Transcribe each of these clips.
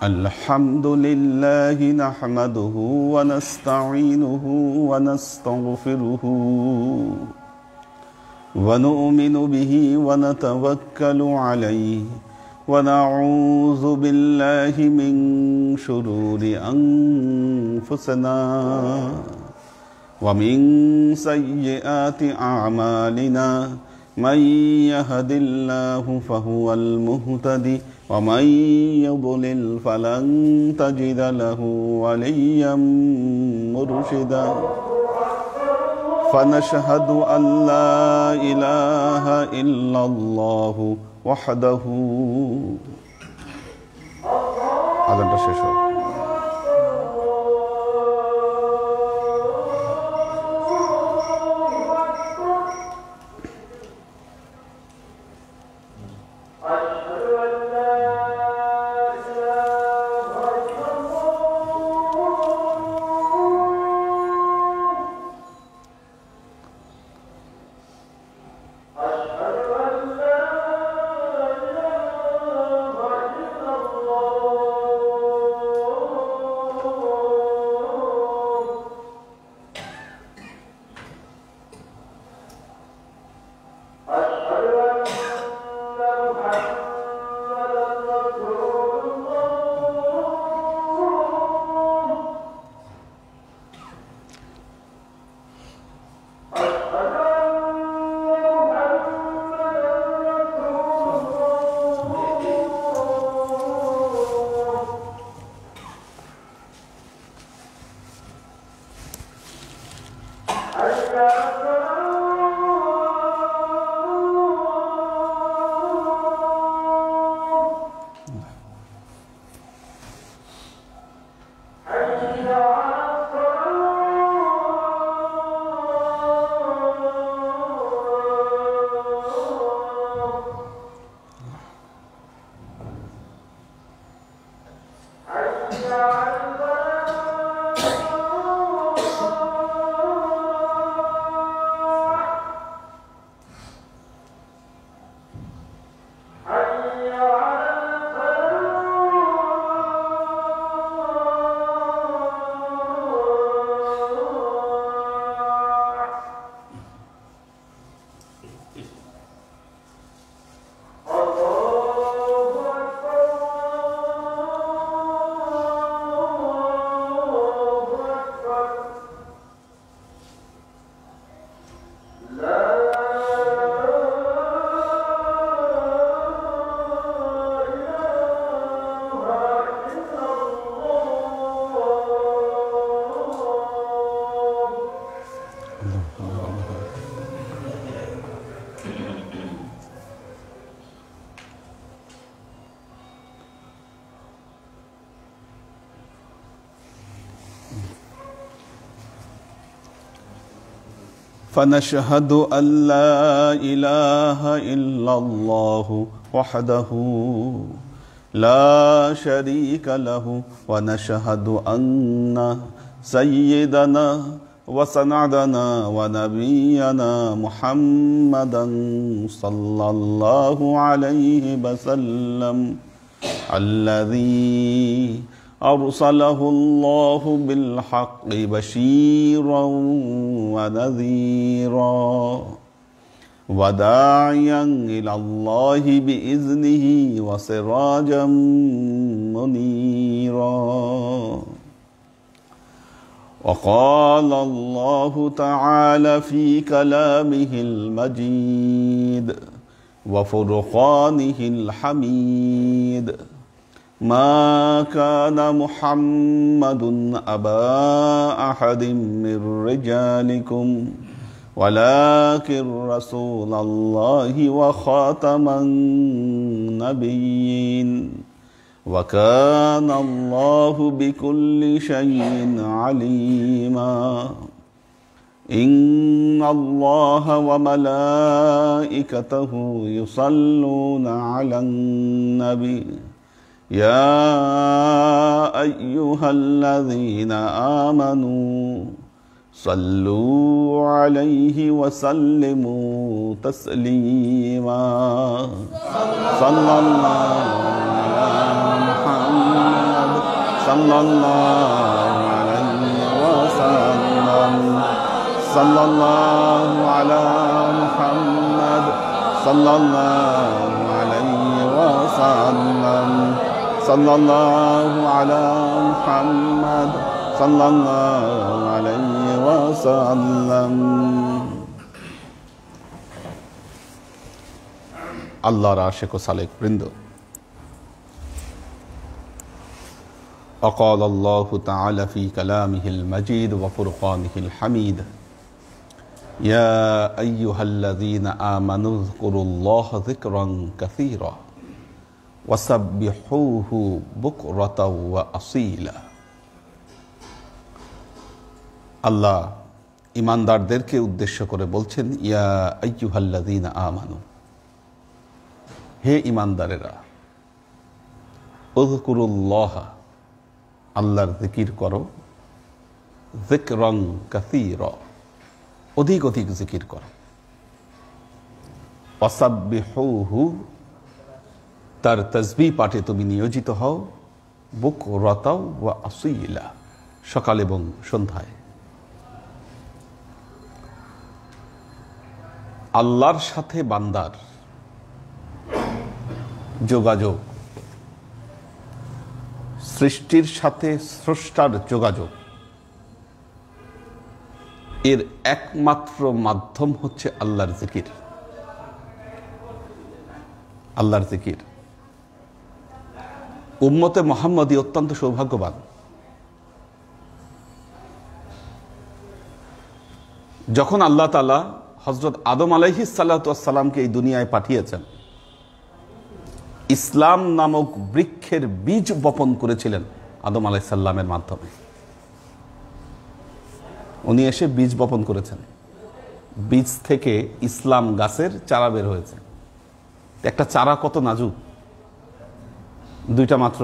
الحمد لله نحمده ونستعينه ونستغفره ونؤمن به ونتوكل عليه ونعوذ بالله من شرور أنفسنا ومن سيئات أعمالنا من يهد الله فهو المهتدي ومن يضلل فلن تجد له وليا مرشدا فنشهد أن لا إله إلا الله وحده আজানটা শেষ হয়। فنشهد أن لا إله إلا الله وحده لا شريك له ونشهد أن سيدنا وسندنا ونبينا محمدا صلى الله عليه وسلم الذي أرسله الله بالحق بشيرا ونذيرا وداعيا إلى الله بإذنه وسراجا منيرا وقال الله تعالى في كلامه المجيد وفرقانه الحميد ما كان محمد أبا أحد من رجالكم ولكن رسول الله وخاتم النبيين وكان الله بكل شيء عليما إن الله وملائكته يصلون على النبي يا أيها الذين آمنوا সাল্লু আলাইহি ওয়া সাল্লিমু তাসলিমা সাল্লাল্লাহু আলা মুহাম্মাদ সাল্লাল্লাহু আলাইহি ওয়া সাল্লাম সাল্লাল্লাহু আলা মুহাম্মাদ সাল্লাল্লাহু আলাইহি ওয়া সাল্লাম সাল্লাল্লাহু আলা মুহাম্মাদ সাল্লাল্লাহু আলাইহি ওয়া সাল্লাম। আল্লাহর আশিক ও সালেক বৃন্দ, وقال الله تعالى في كلامه المجيد وفرقانه الحميد يا أيها الذين آمنوا اذكروا الله ذكرا كثيرا وسبحوه بكرة وأصيلا। আল্লাহ ঈমানদারদেরকে উদ্দেশ্য করে বলছেন, ইয়া আইয়ুহাল্লাযীনা আমানু, হে ঈমানদারেরা, উযকুরুল্লাহ, আল্লাহর জিকির করো, যিকরান কাসীরা, অধিক অধিক জিকির করো, ওয়াসাব্বিহুহু, তার তাসবিহ পাঠে তুমি নিয়োজিত হও, বুকরাতাও ওয়া আসীলা, সকাল এবং সন্ধ্যায়। আল্লাহর সাথে বান্দার যোগাযোগ, সৃষ্টির সাথে স্রষ্টার যোগাযোগ, এর একমাত্র মাধ্যম হচ্ছে আল্লাহর জিকির। আল্লাহর জিকির। উম্মতে মুহাম্মদী অত্যন্ত সৌভাগ্যবান। যখন আল্লাহ তাআলা হযরত আদম আলাইহিস সালাতু ওয়াস সালামকে এই দুনিয়ায় পাঠিয়েছেন, ইসলাম নামক বৃক্ষের বীজ বপন করেছিলেন আদম আলাইহিস সালামের মাধ্যমে। উনি এসে বীজ বপন করেছেন, বীজ থেকে ইসলাম গাছের চারা বের হয়েছে। একটা চারা কত নাজুক, দুইটা মাত্র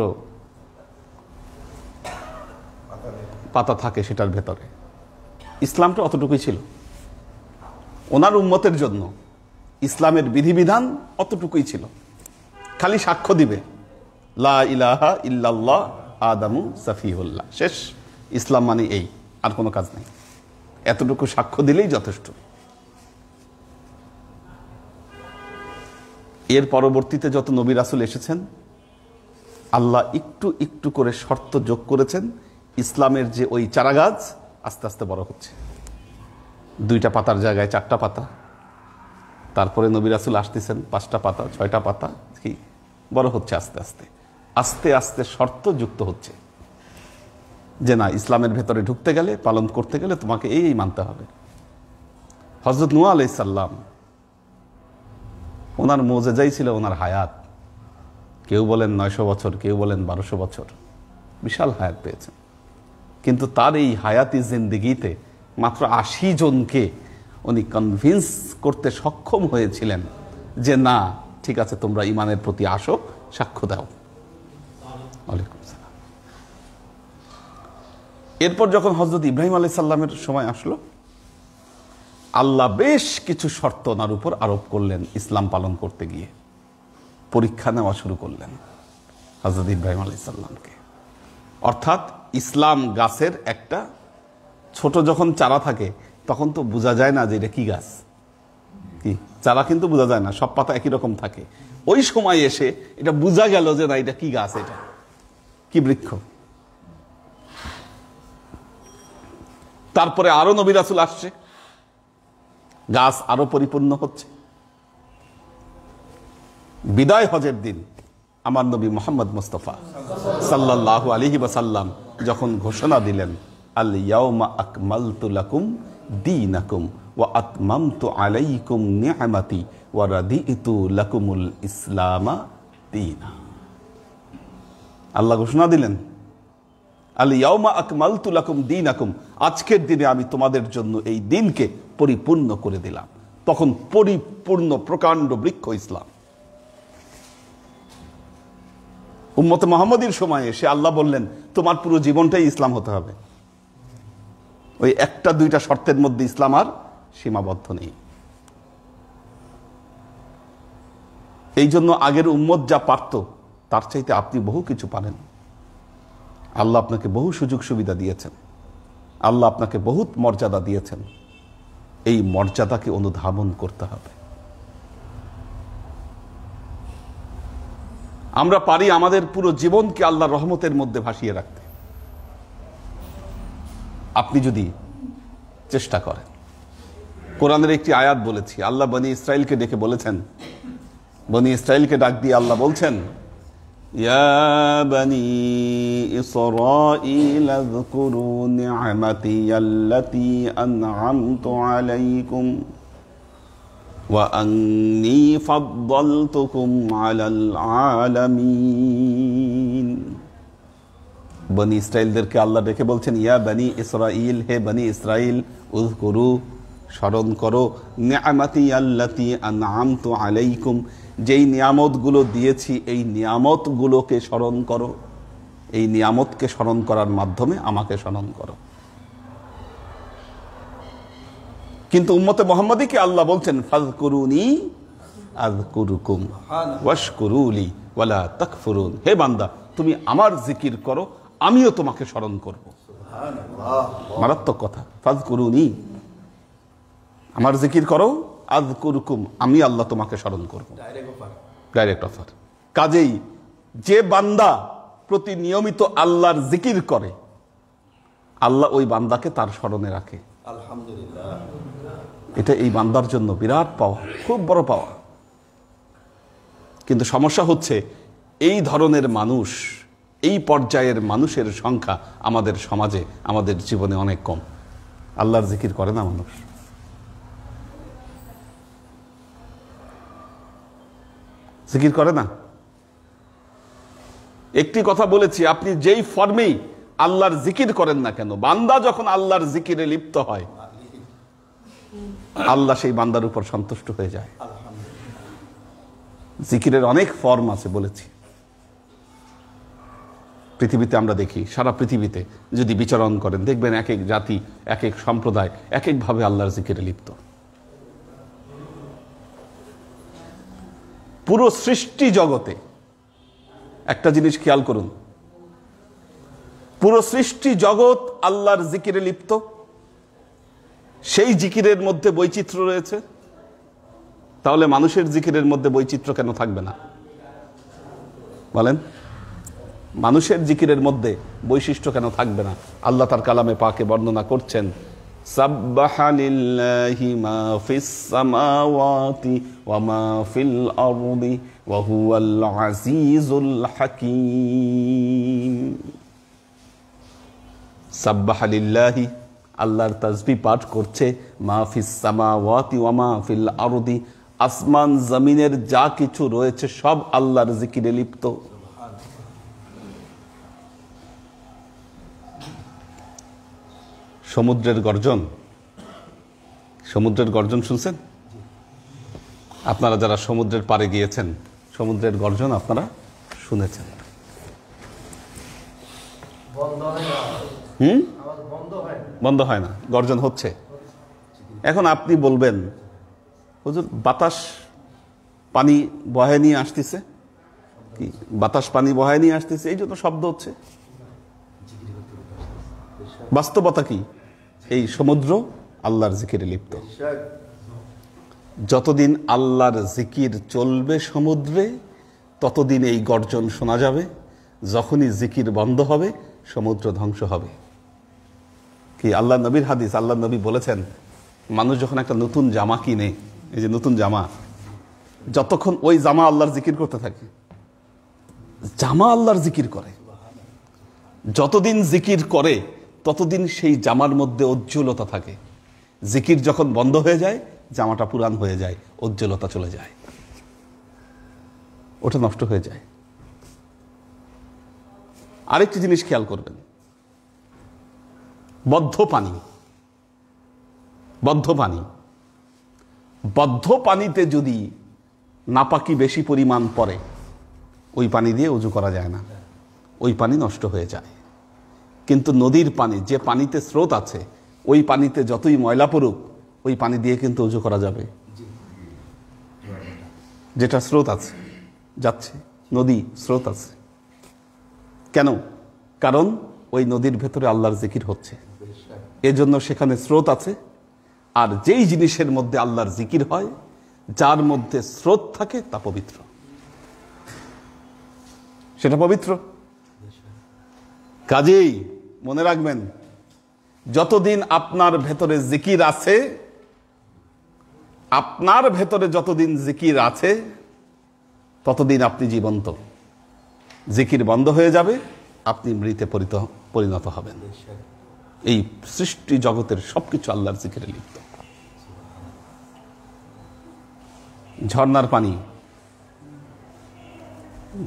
পাতা থাকে সেটার ভেতরে। ইসলামটা অতটুকুই ছিল। ওনার উম্মতের জন্য ইসলামের বিধিবিধান অতটুকুই ছিল, খালি সাক্ষ্য দিবে লা ইলাহা ইল্লাল্লাহ আদামু সাফিহুল্লাহ, শেষ। ইসলাম মানে এই, আর কোনো কাজ নেই। এতটুকু সাক্ষ্য দিলেই যথেষ্ট। এর পরবর্তীতে যত নবী রাসূল এসেছেন, আল্লাহ একটু একটু করে শর্ত যোগ করেছেন। ইসলামের যে ওই চারা গাছ আস্তে আস্তে বড় হচ্ছে, দুইটা পাতার জায়গায় চারটা পাতা। তারপরে নবী রাসূল আসতেছেন, 5টা পাতা, 6টা পাতা, কি বড় হচ্ছে আস্তে আস্তে। আস্তে আস্তে শর্ত যুক্ত হচ্ছে যে না, ইসলামের ভেতরে ঢুকতে গেলে, পালন করতে গেলে তোমাকে এই মানতে হবে। হযরত নূহ আলাইহিস সালাম, ওনার মুজিজাই ছিল ওনার হায়াত। কেউ বলেন 900 বছর, কেউ বলেন 1200 বছর, বিশাল হায়াত পেয়েছেন। কিন্তু তার এই হায়াতি জিন্দেগিতে মাত্র 80 জনকে উনি কনভিন্স করতে সক্ষম হয়েছিলেন যে না, ঠিক আছে, তোমরা ইমানের প্রতি আসো, সাক্ষ্য দাও। ওয়ালাইকুম সালাম। এরপর যখন হযরত ইব্রাহিম আলাইহিস সালামের সময় আসলো, আল্লাহ বেশ কিছু শর্ত ওনার উপর আরোপ করলেন ইসলাম পালন করতে গিয়ে। পরীক্ষা নেওয়া শুরু করলেন হযরত ইব্রাহিম আলাইহিস সালামকে। অর্থাৎ ইসলাম গাছের একটা ছোট যখন চারা থাকে, তখন তো বোঝা যায় না যে এটা কি গাছ, কি চারা কিন্তু বোঝা যায় না, সব পাতা একই রকম থাকে। ওই সময় এসে এটা বোঝা গেল যে না, এটা কি গাছ, এটা কি বৃক্ষ। তারপরে আরো নবী রাসূল আসছে, গাছ আরো পরিপূর্ণ হচ্ছে। বিদায় হজের দিন আমার নবী মুহাম্মদ মুস্তাফা সাল্লাল্লাহু আলাইহি ওয়াসাল্লাম যখন ঘোষণা দিলেন, আল ইয়াউমা আকমালতু লাকুম দীনাকুম ওয়া আতমামতু আলাইকুম নি'মাতি ওয়া রাদিতু লাকুমুল ইসলামা দীনা। আল্লাহ ঘোষণা দিলেন, আল ইয়াউমা আকমালতু লাকুম দীনাকুম, আজকের দিনে আমি তোমাদের জন্য এই দিনকে পরিপূর্ণ করে দিলাম। তখন পরিপূর্ণ প্রকাণ্ড বৃক্ষ ইসলাম। উম্মতে মুহাম্মদীর সময়ে এসে আল্লাহ বললেন, তোমার পুরো জীবনটাই ইসলাম হতে হবে। ওই একটা দুইটা শর্তের মধ্যে ইসলাম আর সীমাবদ্ধ নেই। এই জন্য আগের উম্মত যা পারত তার চাইতে আপনি বহু কিছু পারেন। আল্লাহ আপনাকে বহু সুযোগ সুবিধা দিয়েছেন, আল্লাহ আপনাকে বহুত মর্যাদা দিয়েছেন। এই মর্যাদাকে অনুধাবন করতে হবে। আমরা পারি আমাদের পুরো জীবনকে আল্লাহর রহমতের মধ্যে ভাসিয়ে রাখতে, আপনি যদি চেষ্টা করেন। কোরআনের একটি আয়াত বলেছি, আল্লাহ বনি ইসরাইলকে ডেকে বলেছেন, বনি ইসরাইলকে ডাক দিয়ে আল্লাহ বলছেন, ইয়া বনি ইসরাঈল আযকুরু নি'মাতি আল্লাতী আন'আমতু আলাইকুম ওয়া আন্নী ফাদ্দালতুকুম আলাল আলামিন। বনি ইসরাইলদেরকে আল্লাহ ডেকে বলছেন, ইয়া বনি ইসরাঈল, হে বনি ইসরাইল, উযকুরু, স্মরণ করো, নি'মাতি আল্লাতী আন'আমতু আলাইকুম, যেই নিয়ামতগুলো দিয়েছি এই নিয়ামতগুলোকে স্মরণ করো। এই নিয়ামতকে স্মরণ করার মাধ্যমে আমাকে স্মরণ করো। কিন্তু উম্মতে মুহাম্মাদীকে আল্লাহ বলছেন, ফাযকুরুনি আযকুরুকুম ওয়াশকুরুলি ওয়ালা তাকফুরুন। হে বান্দা, তুমি আমার জিকির করো, আমিও তোমাকে স্মরণ করব। মারাত্মক কথা। ফাযকুরুনি, আমার জিকির করো, আযকুরুকুম, আমি আল্লাহ তোমাকে স্মরণ করব। Direct offer. কাজেই যে বান্দা প্রতিনিয়মিত আল্লাহর জিকির করে, আল্লাহ ওই বান্দাকে তার স্মরণে রাখে। আলহামদুলিল্লাহ। এটা এই বান্দার জন্য বিরাট পাওয়া, খুব বড় পাওয়া। কিন্তু সমস্যা হচ্ছে এই ধরনের মানুষ, এই পর্যায়ের মানুষের সংখ্যা আমাদের সমাজে, আমাদের জীবনে অনেক কম। আল্লাহর জিকির করে না মানুষ। জিকির করে না। একটি কথা বলেছি, আপনি যেই ফর্মেই আল্লাহর জিকির করেন না কেন, বান্দা যখন আল্লাহর জিকিরে লিপ্ত হয়, আল্লাহ সেই বান্দার উপর সন্তুষ্ট হয়ে যায়। জিকিরের অনেক ফর্ম আছে বলেছি। পৃথিবীতে আমরা দেখি, সারা পৃথিবীতে যদি বিচরণ করেন দেখবেন এক এক জাতি, এক এক সম্প্রদায় এক একভাবে আল্লাহর জিকিরে লিপ্ত। পুরো সৃষ্টি জগতে একটা জিনিস খেয়াল করুন, পুরো সৃষ্টি জগৎ আল্লাহর জিকিরে লিপ্ত। সেই জিকিরের মধ্যে বৈচিত্র্য রয়েছে। তাহলে মানুষের জিকিরের মধ্যে বৈচিত্র্য কেন থাকবে না বলেন? মানুষের জিকিরের মধ্যে বৈশিষ্ট্য কেন থাকবে না? আল্লাহ তার কালামে পাকে বর্ণনা করছেন, সাব্বাহা লিল্লাহি মা ফিস সামাওয়াতি ওয়া মা ফিল আরদি ওয়া হুয়াল আজিজুল হাকীম। সাব্বাহা লিল্লাহি, আল্লাহর তাসবিহ পাঠ করছে, মা ফিস সামাওয়াতি ওয়া মা ফিল আরদি, আসমান জমিনের যা কিছু রয়েছে সব আল্লাহর জিকিরে লিপ্ত। সমুদ্রের গর্জন, সমুদ্রের গর্জন শুনছেন? আপনারা যারা সমুদ্রের পাড়ে গিয়েছেন, সমুদ্রের গর্জন আপনারা শুনেছেন। বন্ধ হয় না, গর্জন হচ্ছে। এখন আপনি বলবেন, হুজুর বাতাস পানি বহায় নিয়ে আসতেছে, কি বাতাস পানি বহায় নিয়ে আসতেছে এই জন্য শব্দ হচ্ছে। বাস্তবতা কি? এই সমুদ্র আল্লাহর জিকিরে লিপ্ত। যতদিন আল্লাহর জিকির চলবে সমুদ্রে, ততদিন এই গর্জন শোনা যাবে। যখনই জিকির বন্ধ হবে, সমুদ্র ধ্বংস হবে। কি আল্লাহ নবীর হাদিস, আল্লাহ নবী বলেছেন, মানুষ যখন একটা নতুন জামা কিনে, এই যে নতুন জামা, যতক্ষণ ওই জামা আল্লাহর জিকির করতে থাকে, জামা আল্লাহর জিকির করে, যতদিন জিকির করে ততদিন সেই জামার মধ্যে উজ্জ্বলতা থাকে। জিকির যখন বন্ধ হয়ে যায়, জামাটা পুরান হয়ে যায়, উজ্জ্বলতা চলে যায়, ওটা নষ্ট হয়ে যায়। আরেকটি জিনিস খেয়াল করবেন, বদ্ধ পানি, বদ্ধ পানি, বদ্ধ পানিতে যদি নাপাকি বেশি পরিমাণ পড়ে, ওই পানি দিয়ে ওযু করা যায় না, ওই পানি নষ্ট হয়ে যায়। কিন্তু নদীর পানি, যে পানিতে স্রোত আছে, ওই পানিতে যতই ময়লা পড়ুক ওই পানি দিয়ে কিন্তু ওযু করা যাবে, যেটা স্রোত আছে, যাচ্ছে, নদী স্রোত আছে। কেন? কারণ ওই নদীর ভেতরে আল্লাহর জিকির হচ্ছে, এজন্য সেখানে স্রোত আছে। আর যেই জিনিসের মধ্যে আল্লাহর জিকির হয়, যার মধ্যে স্রোত থাকে, তা পবিত্র, সেটা পবিত্র। কাজেই মনে রাখবেন, যতদিন আপনার ভেতরে জিকির আছে, আপনার ভেতরে যতদিন জিকির আছে ততদিন আপনি জীবন্ত। জিকির বন্ধ হয়ে যাবে, আপনি মৃতে পরিণত হবেন। এই সৃষ্টি জগতের সবকিছু আল্লাহর জিকিরে লিপ্ত। ঝর্ণার পানি,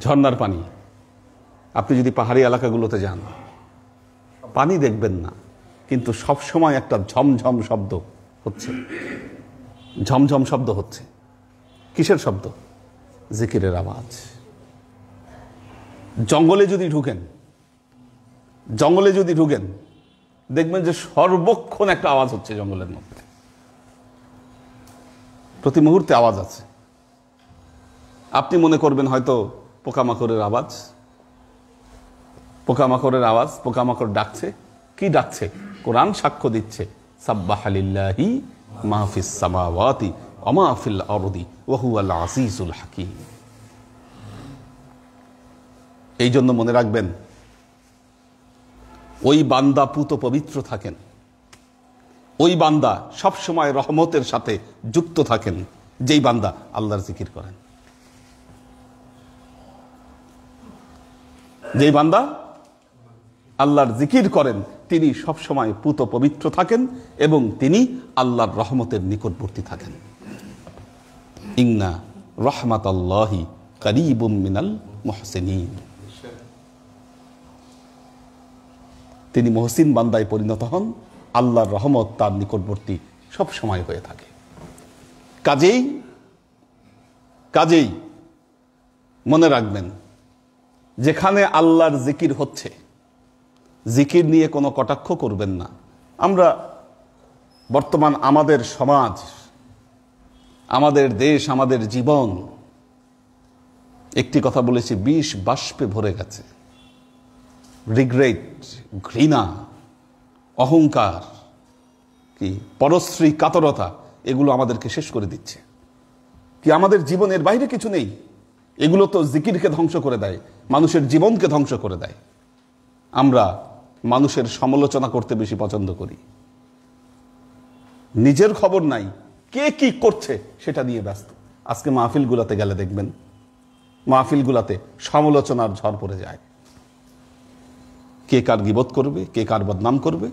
ঝর্ণার পানি, আপনি যদি পাহাড়ি এলাকাগুলোতে যান, পানি দেখবেন না, কিন্তু সব সময় একটা ঝমঝম শব্দ হচ্ছে, ঝমঝম শব্দ হচ্ছে। কিসের শব্দ? জিকিরের আওয়াজ। জঙ্গলে যদি ঢুকেন, জঙ্গলে যদি ঢুকেন, দেখবেন যে সর্বক্ষণ একটা আওয়াজ হচ্ছে জঙ্গলের মধ্যে, প্রতি মুহূর্তে আওয়াজ আছে। আপনি মনে করবেন হয়তো পোকামাকড়ের আওয়াজ, পোকামাকড়ের আওয়াজ, পোকামাকড় ডাকছে। কি ডাকছে? কোরআন সাক্ষ্য দিচ্ছে, সাব্বাহা লিল্লাহি মা ফিস সামাওয়াতি ওয়া মা ফিল আরদি ওয়া হুয়াল আজিজুল হাকীম। এই জন্য মনে রাখবেন, ওই বান্দা পুত পবিত্র থাকেন, ওই বান্দা সব সময় রহমতের সাথে যুক্ত থাকেন, যেই বান্দা আল্লাহর জিকির করেন। যেই বান্দা আল্লাহর জিকির করেন তিনি সব সময় পুত পবিত্র থাকেন এবং তিনি আল্লাহর রহমতের নিকটবর্তী থাকেন। ইন্না রাহমাতাল্লাহি কারীবুম মিনাল মুহসিনিন। তিনি মুহসিন বান্দায় পরিণত হন, আল্লাহর রহমত তার নিকটবর্তী সব সময় হয়ে থাকে। কাজেই মনে রাখবেন, যেখানে আল্লাহর জিকির হচ্ছে, জিকির নিয়ে কোনো কটাক্ষ করবেন না। আমরা বর্তমান আমাদের সমাজ, আমাদের দেশ, আমাদের জীবন, একটি কথা বলেছি, বিষ বাষ্পে ভরে গেছে। রিগ্রেট, ঘৃণা, অহংকার, কি পরশ্রী কাতরতা, এগুলো আমাদেরকে শেষ করে দিচ্ছে। কি আমাদের জীবনের বাইরে কিছু নেই? এগুলো তো জিকিরকে ধ্বংস করে দেয়, মানুষের জীবনকে ধ্বংস করে দেয়। আমরা মানুষের সমালোচনা করতে বেশি পছন্দ করি, নিজের খবর নাই, কে কি করছে সেটা নিয়ে ব্যস্ত। আজকে মাহফিলগুলাতে গেলে দেখবেন, মাহফিলগুলাতে সমালোচনার ঝড় পড়ে যায়। কে কার গীবত করবে, কে কার বদনাম করবে।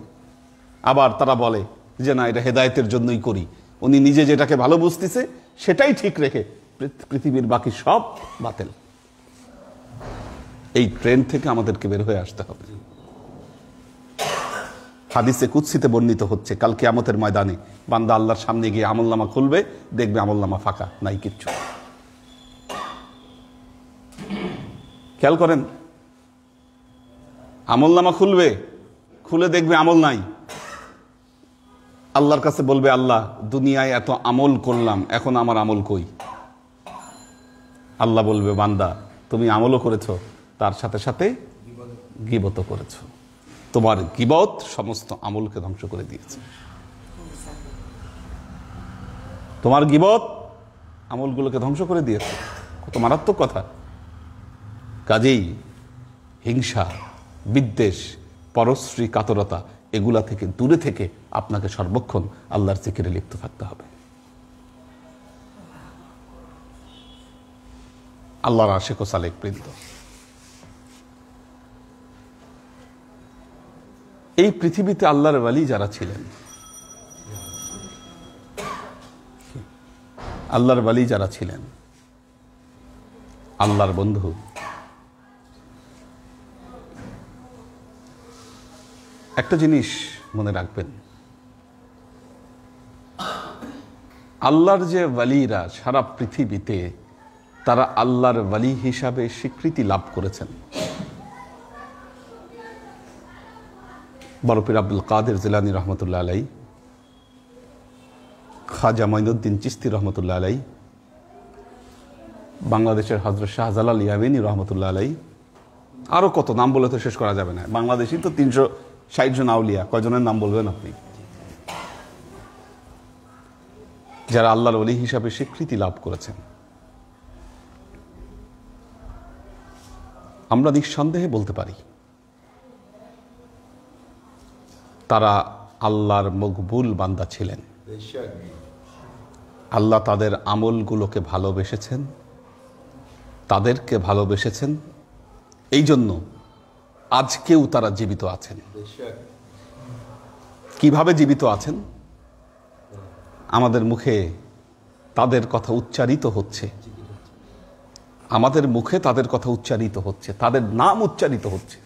আবার তারা বলে যে না, এটা হেদায়েতের জন্যই করি, উনি নিজে যেটাকে ভালো বুঝতেছে সেটাই ঠিক রেখে পৃথিবীর বাকি সব বাতিল। এই ট্রেন্ড থেকে আমাদেরকে বের হয়ে আসতে হবে। হাদিসে কুদসিতে বর্ণিত হচ্ছে, কাল কিয়ামতের ময়দানে বান্দা আল্লাহর সামনে গিয়ে আমলনামা খুলবে, দেখবে আমলনামা ফাঁকা, নাই কিচ্ছু। খেয়াল করেন, আমলনামা খুলবে, খুলে দেখবে আমল নাই। আল্লাহর কাছে বলবে, আল্লাহ দুনিয়ায় এত আমল করলাম, এখন আমার আমল কই? আল্লাহ বলবে, বান্দা তুমি আমলও করেছো, তার সাথে সাথে গীবতও করেছো। তোমার গীবত সমস্ত আমলকে ধ্বংস করে দিয়েছে। তোমার গীবত আমলগুলোকে ধ্বংস করে দিয়েছে। কত মারাত্মক কথা। কাজেই হিংসা, বিদ্বেষ, পরশ্রী কাতরতা, এগুলা থেকে দূরে থেকে আপনাকে সর্বক্ষণ আল্লাহর জিকিরে লিপ্ত থাকতে হবে। আল্লাহর আশিক ও সালেক বৃন্দ, এই পৃথিবীতে আল্লাহর ওয়ালি যারা ছিলেন, আল্লাহর ওয়ালি যারা ছিলেন, আল্লাহর বন্ধু, একটা জিনিস মনে রাখবেন, আল্লাহর যে ওয়ালিরা সারা পৃথিবীতে, তারা আল্লাহর ওয়ালি হিসাবে স্বীকৃতি লাভ করেছেন। বড় পীর আব্দুল কাদের জিলানী রহমতুল্লাহ আলাই, খাজা মঈনুদ্দিন চিশতি রহমতুল্লাহ আলাই, বাংলাদেশের হযরত শাহজালাল ইয়ামিনী রহমতুল্লাহ আলাই, আরো কত নাম বলে তো শেষ করা যাবে না। বাংলাদেশই তো 360 জন আউলিয়া, কয়জনের নাম বলবেন আপনি, যারা আল্লাহর ওলি হিসাবে স্বীকৃতি লাভ করেছেন। আমরা নিঃসন্দেহে বলতে পারি তারা আল্লাহর মকবুল বান্দা ছিলেন। আল্লাহ তাদের আমলগুলোকে ভালোবেসেছেন, তাদেরকে ভালোবেসেছেন, এই জন্য আজকেও তারা জীবিত আছেন। কিভাবে জীবিত আছেন? আমাদের মুখে তাদের কথা উচ্চারিত হচ্ছে, আমাদের মুখে তাদের কথা উচ্চারিত হচ্ছে, তাদের নাম উচ্চারিত হচ্ছে।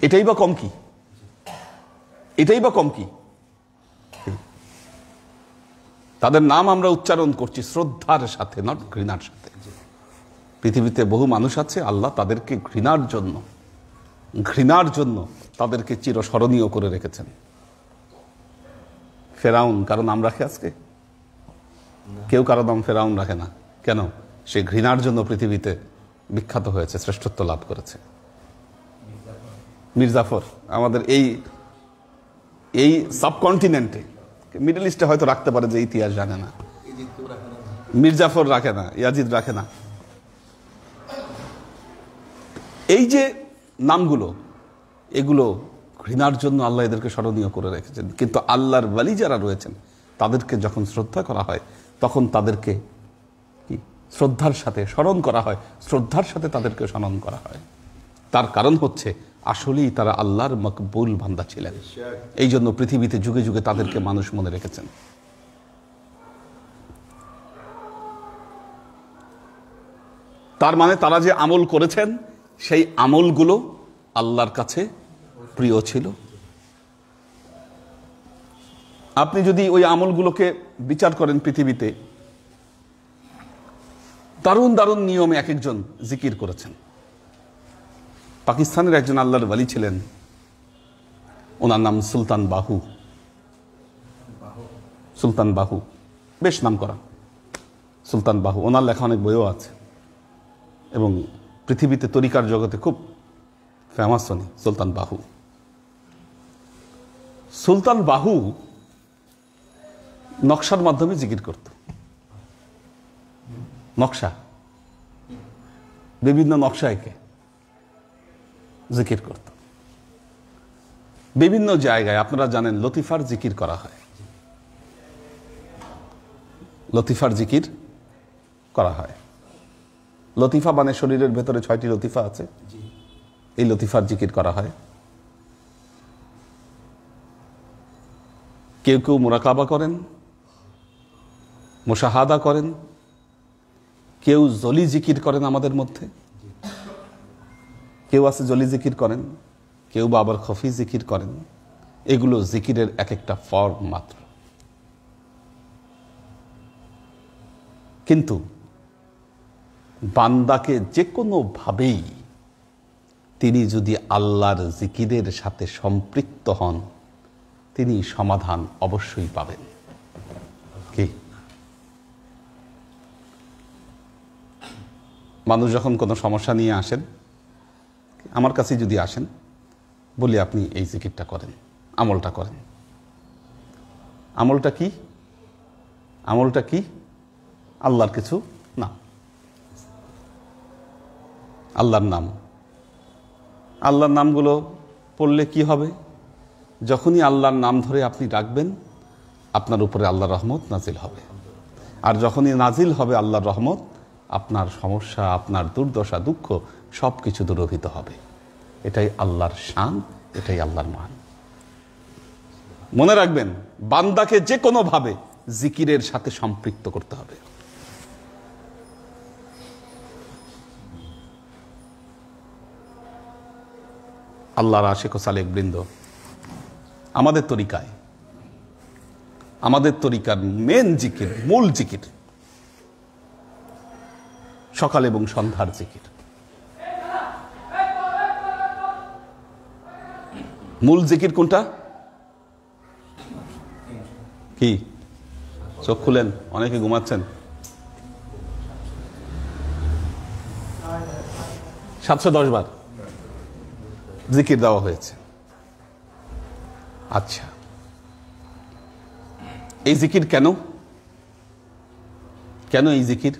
এটাই বা কম কি? এটাই বা কম কি? তাদের নাম আমরা উচ্চারণ করছি শ্রদ্ধার সাথে, নট ঘৃণার সাথে। পৃথিবীতে বহু মানুষ আছে, আল্লাহ তাদেরকে ঘৃণার জন্য তাদেরকে চিরস্মরণীয় করে রেখেছেন। ফেরাউন কারো নাম রাখে আজকে? কেউ কারো নাম ফেরাউন রাখে না। কেন? সে ঘৃণার জন্য পৃথিবীতে বিখ্যাত হয়েছে, শ্রেষ্ঠত্ব লাভ করেছে। মির্জাফর আমাদের এই সাবকন্টিনেন্টে, মিডল ইস্টে হয়তো রাখতে পারে, যে ইতিহাস জানে না। মির্জাফর রাখে না, ইয়াজিদ রাখে না। এই যে নামগুলো, এগুলো ঘৃণার জন্য আল্লাহ এদেরকে স্মরণীয় করে রেখেছেন। কিন্তু আল্লাহর ওয়ালি যারা রয়েছেন তাদেরকে যখন শ্রদ্ধা করা হয়, তখন তাদেরকে কি শ্রদ্ধার সাথে স্মরণ করা হয়, শ্রদ্ধার সাথে তাদেরকে স্মরণ করা হয়। তার কারণ হচ্ছে আসলেই তারা আল্লাহর মকবুল বান্দা ছিলেন। এই জন্য পৃথিবীতে যুগে যুগে তাদেরকে মানুষ মনে রেখেছেন। তার মানে তারা যে আমল করেছেন, সেই আমলগুলো আল্লাহর কাছে প্রিয় ছিল। আপনি যদি ওই আমলগুলোকে বিচার করেন পৃথিবীতে, দারুণ দারুণ নিয়মে এক একজন জিকির করেছেন। পাকিস্তানের একজন আল্লাহর ওয়ালি ছিলেন, ওনার নাম সুলতান বাহু। সুলতান বাহু বেশ নাম করা সুলতান বাহু। ওনার লেখা অনেক বইও আছে এবং পৃথিবীতে তরিকার জগতে খুব ফেমাস উনি, সুলতান বাহু। সুলতান বাহু নকশার মাধ্যমে জিকির করত। নকশা, বিভিন্ন নকশা এঁকে জিকির করত। বিভিন্ন জায়গায় আপনারা জানেন লতিফার জিকির করা হয়। লতিফার জিকির করা হয়। লতিফা মানে শরীরের ভেতরে 6টি লতিফা আছে, এই লতিফার জিকির করা হয়। কেউ কেউ মুরাকাবা করেন, মুশাহাদা করেন, কেউ জলি জিকির করেন। আমাদের মধ্যে কেউ আছে জলি জিকির করেন, কেউ বা আবার খফি জিকির করেন। এগুলো জিকিরের এক একটা ফর্ম মাত্র। কিন্তু বান্দাকে যে কোনো ভাবেই তিনি যদি আল্লাহর জিকিরের সাথে সম্পৃক্ত হন, তিনি সমাধান অবশ্যই পাবেন। কি মানুষ যখন কোনো সমস্যা নিয়ে আসেন, আমার কাছে যদি আসেন, বলি আপনি এই জিকিরটা করেন, আমলটা করেন। আমলটা কি? আমলটা কি? আল্লাহর কিছু না, আল্লাহর নাম। আল্লাহর নামগুলো পড়লে কি হবে? যখনই আল্লাহর নাম ধরে আপনি ডাকবেন, আপনার উপরে আল্লাহর রহমত নাজিল হবে। আর যখনই নাজিল হবে আল্লাহর রহমত, আপনার সমস্যা, আপনার দুর্দশা, দুঃখ সব কিছু দূরীভূত হবে। এটাই আল্লাহর শান, এটাই আল্লাহর মান। মনে রাখবেন, বান্দাকে যে কোনো ভাবে জিকিরের সাথে সম্পৃক্ত করতে হবে। আল্লাহর আশিক ও সালেক বৃন্দ, আমাদের তরিকার মেন জিকির, মূল জিকির সকাল এবং সন্ধ্যার জিকির। মূল জিকির কোনটা? কি? চোখ খুলেন, অনেকে ঘুমাচ্ছেন। 710 বার জিকির দেওয়া হয়েছে। আচ্ছা, এই জিকির কেন? কেন এই জিকির?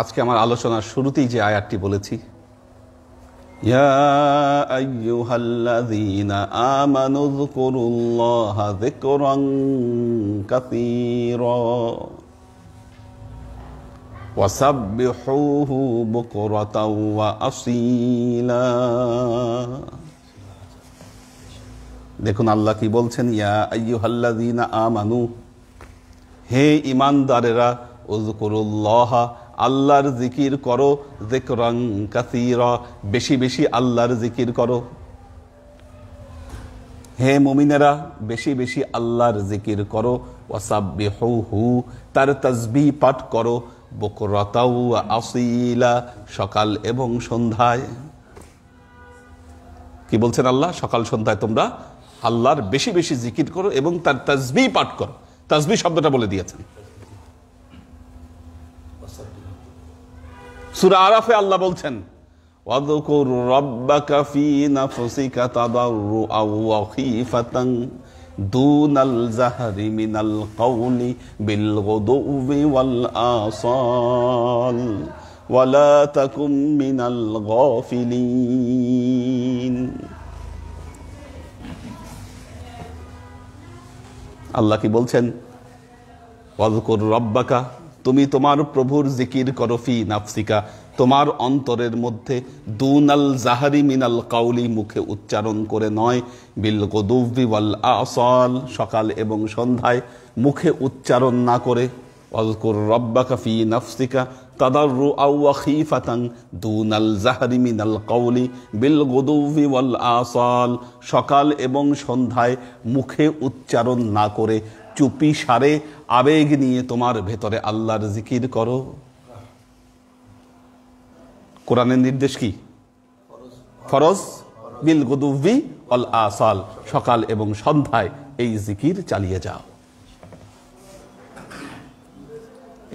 আজকে আমার আলোচনার শুরুতেই যে আয়াতটি বলেছি, ইয়া আইয়ুহাল্লাযীনা আমানু যকুরুল্লাহা যিকরান কাসীরা ওয়াসাব্বিহুহু বুকরাতাও ওয়া আসীলা। দেখুন আল্লাহ কি বলছেন, ইয়া আইয়ুহাল্লাযীনা আমানু, হে ঈমানদারেরা, উযকুরুল্লাহ, আল্লাহর জিকির করো, যিকরান কাসীরা, বেশি বেশি আল্লাহর জিকির করো। হে মুমিনেরা, বেশি বেশি আল্লাহর জিকির করো। ওয়াসাব্বিহুহু, তার তাসবিহ পাঠ করো। বুকরাতাও ওয়া আসীলা, সকাল এবং সন্ধ্যায়। কি বলছেন আল্লাহ? সকাল সন্ধ্যায় তোমরা আল্লাহর বেশি বেশি জিকির করো এবং তার তাসবিহ পাঠ করো। তাসবিহ শব্দটা বলে দিয়েছেন। সূরা আরাফে আল্লাহ বলছেন, ওয়াযকুর রাব্বাকা ফী নাফসিকা তাদাররুআও ওয়া খীফাতান দুনাল জাহরি মিনাল কওলি বিল গুদুবি ওয়াল আসাল ওয়ালা তাকুম মিনাল গাফিলিন। আল্লাহ কি বলছেন? ওয়াযকুর রাব্বাকা, তুমি তোমার প্রভুর জিকির করো, ফি নাফসিকা, তোমার অন্তরের মধ্যে, দুনাল জাহারি মিনাল কাউলি, মুখে উচ্চারণ করে নয়, বিল গুদুবি ওয়াল আসাল, সকাল এবং সন্ধ্যায় মুখে উচ্চারণ না করে। ওয়াযকুর রাব্বাকা ফি নাফসিকা তাদাররুআও ওয়া খীফাতান দুনাল জাহরি মিনাল কাউলি বিল গুদুবি ওয়াল আসাল, সকাল এবং সন্ধ্যায় মুখে উচ্চারণ না করে চুপি সারে আবেগ নিয়ে তোমার ভেতরে আল্লাহর জিকির করো। কোরআনের নির্দেশ কি? ফরজ, বিল গুদুবি ওয়াল আসাল, সকাল এবং সন্ধ্যায় এই জিকির চালিয়ে যাও।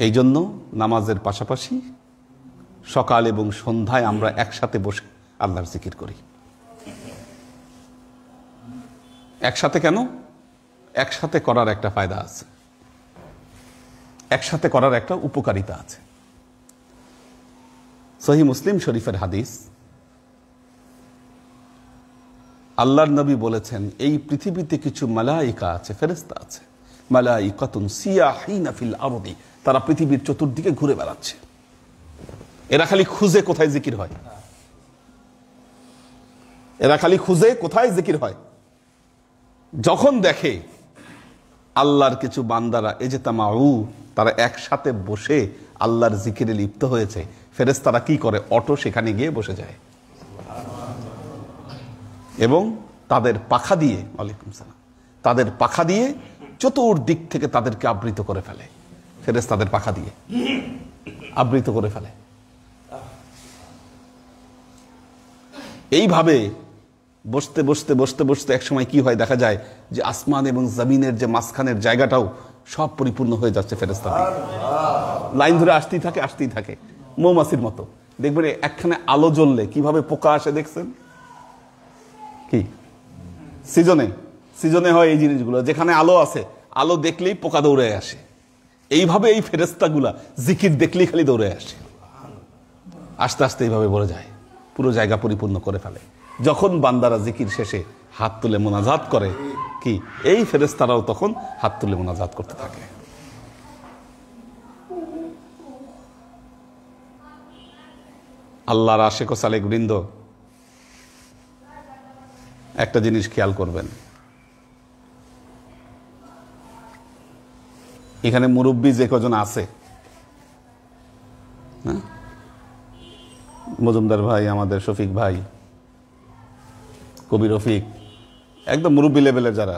এই জন্য নামাজের পাশাপাশি সকাল এবং সন্ধ্যায় আমরা একসাথে বসে আল্লাহর জিকির করি। একসাথে কেন? একসাথে করার একটা ফায়দা আছে, একসাথে করার একটা উপকারিতা আছে। সহিহ মুসলিম শরীফের হাদিস, আল্লাহর নবী বলেছেন, এই পৃথিবীতে কিছু মালাইকা আছে, ফেরেশতা আছে, মালাইকাতুন সিয়াহিনা ফিল আরদি, তারা পৃথিবীর চতুর্দিকে ঘুরে বেড়াচ্ছে। এরা খালি খুঁজে কোথায় জিকির হয়, এরা খালি খুঁজে কোথায় জিকির হয়। যখন দেখে আল্লাহর কিছু বান্দারা এজতামাউ, তারা একসাথে বসে আল্লাহর জিকিরে লিপ্ত হয়েছে, ফেরেশতারা কি করে? অটো সেখানে গিয়ে বসে যায় এবং তাদের পাখা দিয়ে, ওয়ালাইকুম সালাম, তাদের পাখা দিয়ে চতুর্দিক থেকে তাদেরকে আবৃত করে ফেলে। ফেরেশতাদের পাখা দিয়ে আবৃত করে ফেলে। এইভাবে বসতে বসতে বসতে বসতে একসময় কি হয়, দেখা যায় যে আসমান এবং জমিনের যে মাঝখানের জায়গাটাও সব পরিপূর্ণ হয়ে যাচ্ছে ফেরেশতা দিয়ে। লাইন ধরে আসতেই থাকে, আসতেই থাকে, মৌমাছির মতো। দেখবেন একখানে আলো জ্বললে কিভাবে পোকা আসে, দেখছেন কি? সিজনে সিজনে হয় এই জিনিসগুলো, যেখানে আলো আছে, আলো দেখলেই পোকা দৌড়ে আসে। এইভাবে এই ফেরেশতাগুলা জিকির দেখলেই খালি দৌড়ে আসে, আস্তে আস্তে এইভাবে বলে যায়, পুরো জায়গা পরিপূর্ণ করে ফেলে। যখন বান্দারা জিকির শেষে হাত তুলে মোনাজাত করে, কি এই ফেরেশতারাও তখন হাত তুলে মোনাজাত করতে থাকে। আল্লাহর আশিক ও সালেক বৃন্দ, একটা জিনিস খেয়াল করবেন, এখানে মুরব্বী যে কজন আছে, মজুমদার ভাই, আমাদের শফিক ভাই, কবি রফিক, একদম মুরব্বী লেভেলের যারা,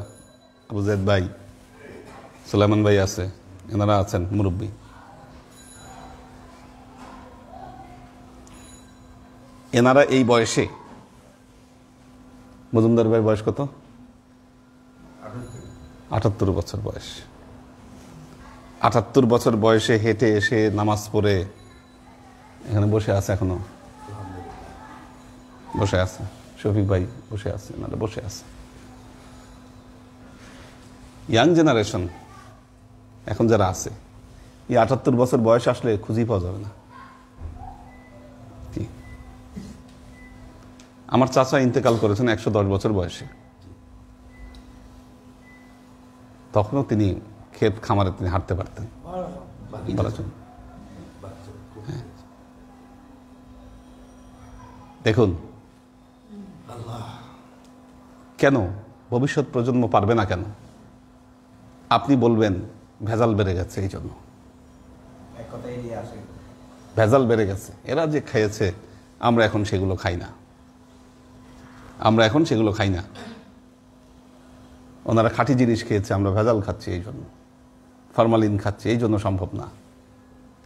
আবু জেদ ভাই, সুলাইমান ভাই আছে, এনারা আছেন মুরব্বী। এনারা এই বয়সে, মজুমদার ভাই বয়স কত? 78 বছর বয়স। 78 বছর বয়সে হেঁটে এসে নামাজ পড়ে এখানে বসে আছে, এখনো বসে আছে। শফিক ভাই বসে আছে, না বসে আছে। ইয়াং জেনারেশন এখন যারা আছে, এই 78 বছর বয়স আসলে খুঁজেই পাওয়া যাবে না। কি আমার চাচা ইন্তেকাল করেছেন 110 বছর বয়সে। তখনও তিনি ক্ষেত খামারে তিনি হাঁটতে পারতেন। হ্যাঁ। দেখুন কেন ভবিষ্যৎ প্রজন্ম পারবে না কেন? আপনি বলবেন ভেজাল বেড়ে গেছে, এই জন্য ভেজাল বেড়ে গেছে। এরা যে খেয়েছে আমরা এখন সেগুলো খাই না, আমরা এখন সেগুলো খাই না। ওনারা খাঁটি জিনিস খেয়েছে, আমরা ভেজাল খাচ্ছি, এই জন্য ফরমালিন খাচ্ছি, এই জন্য সম্ভব না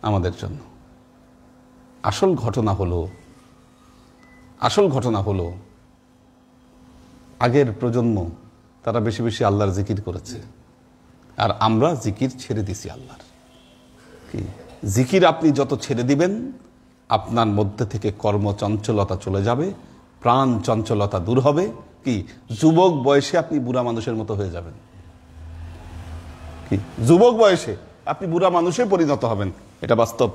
আমাদের জন্য। আসল ঘটনা হলো আগের প্রজন্ম তারা বেশি বেশি আল্লাহর জিকির করেছে, আর আমরা জিকির ছেড়ে দিছি আল্লাহর। কি জিকির আপনি যত ছেড়ে দিবেন আপনার মধ্যে থেকে কর্মচঞ্চলতা চলে যাবে, প্রাণ চঞ্চলতা দূর হবে। কি যুবক বয়সে আপনি বুড়া মানুষের মতো হয়ে যাবেন। কি যুবক বয়সে আপনি বুড়া মানুষে পরিণত হবেন, এটা বাস্তব।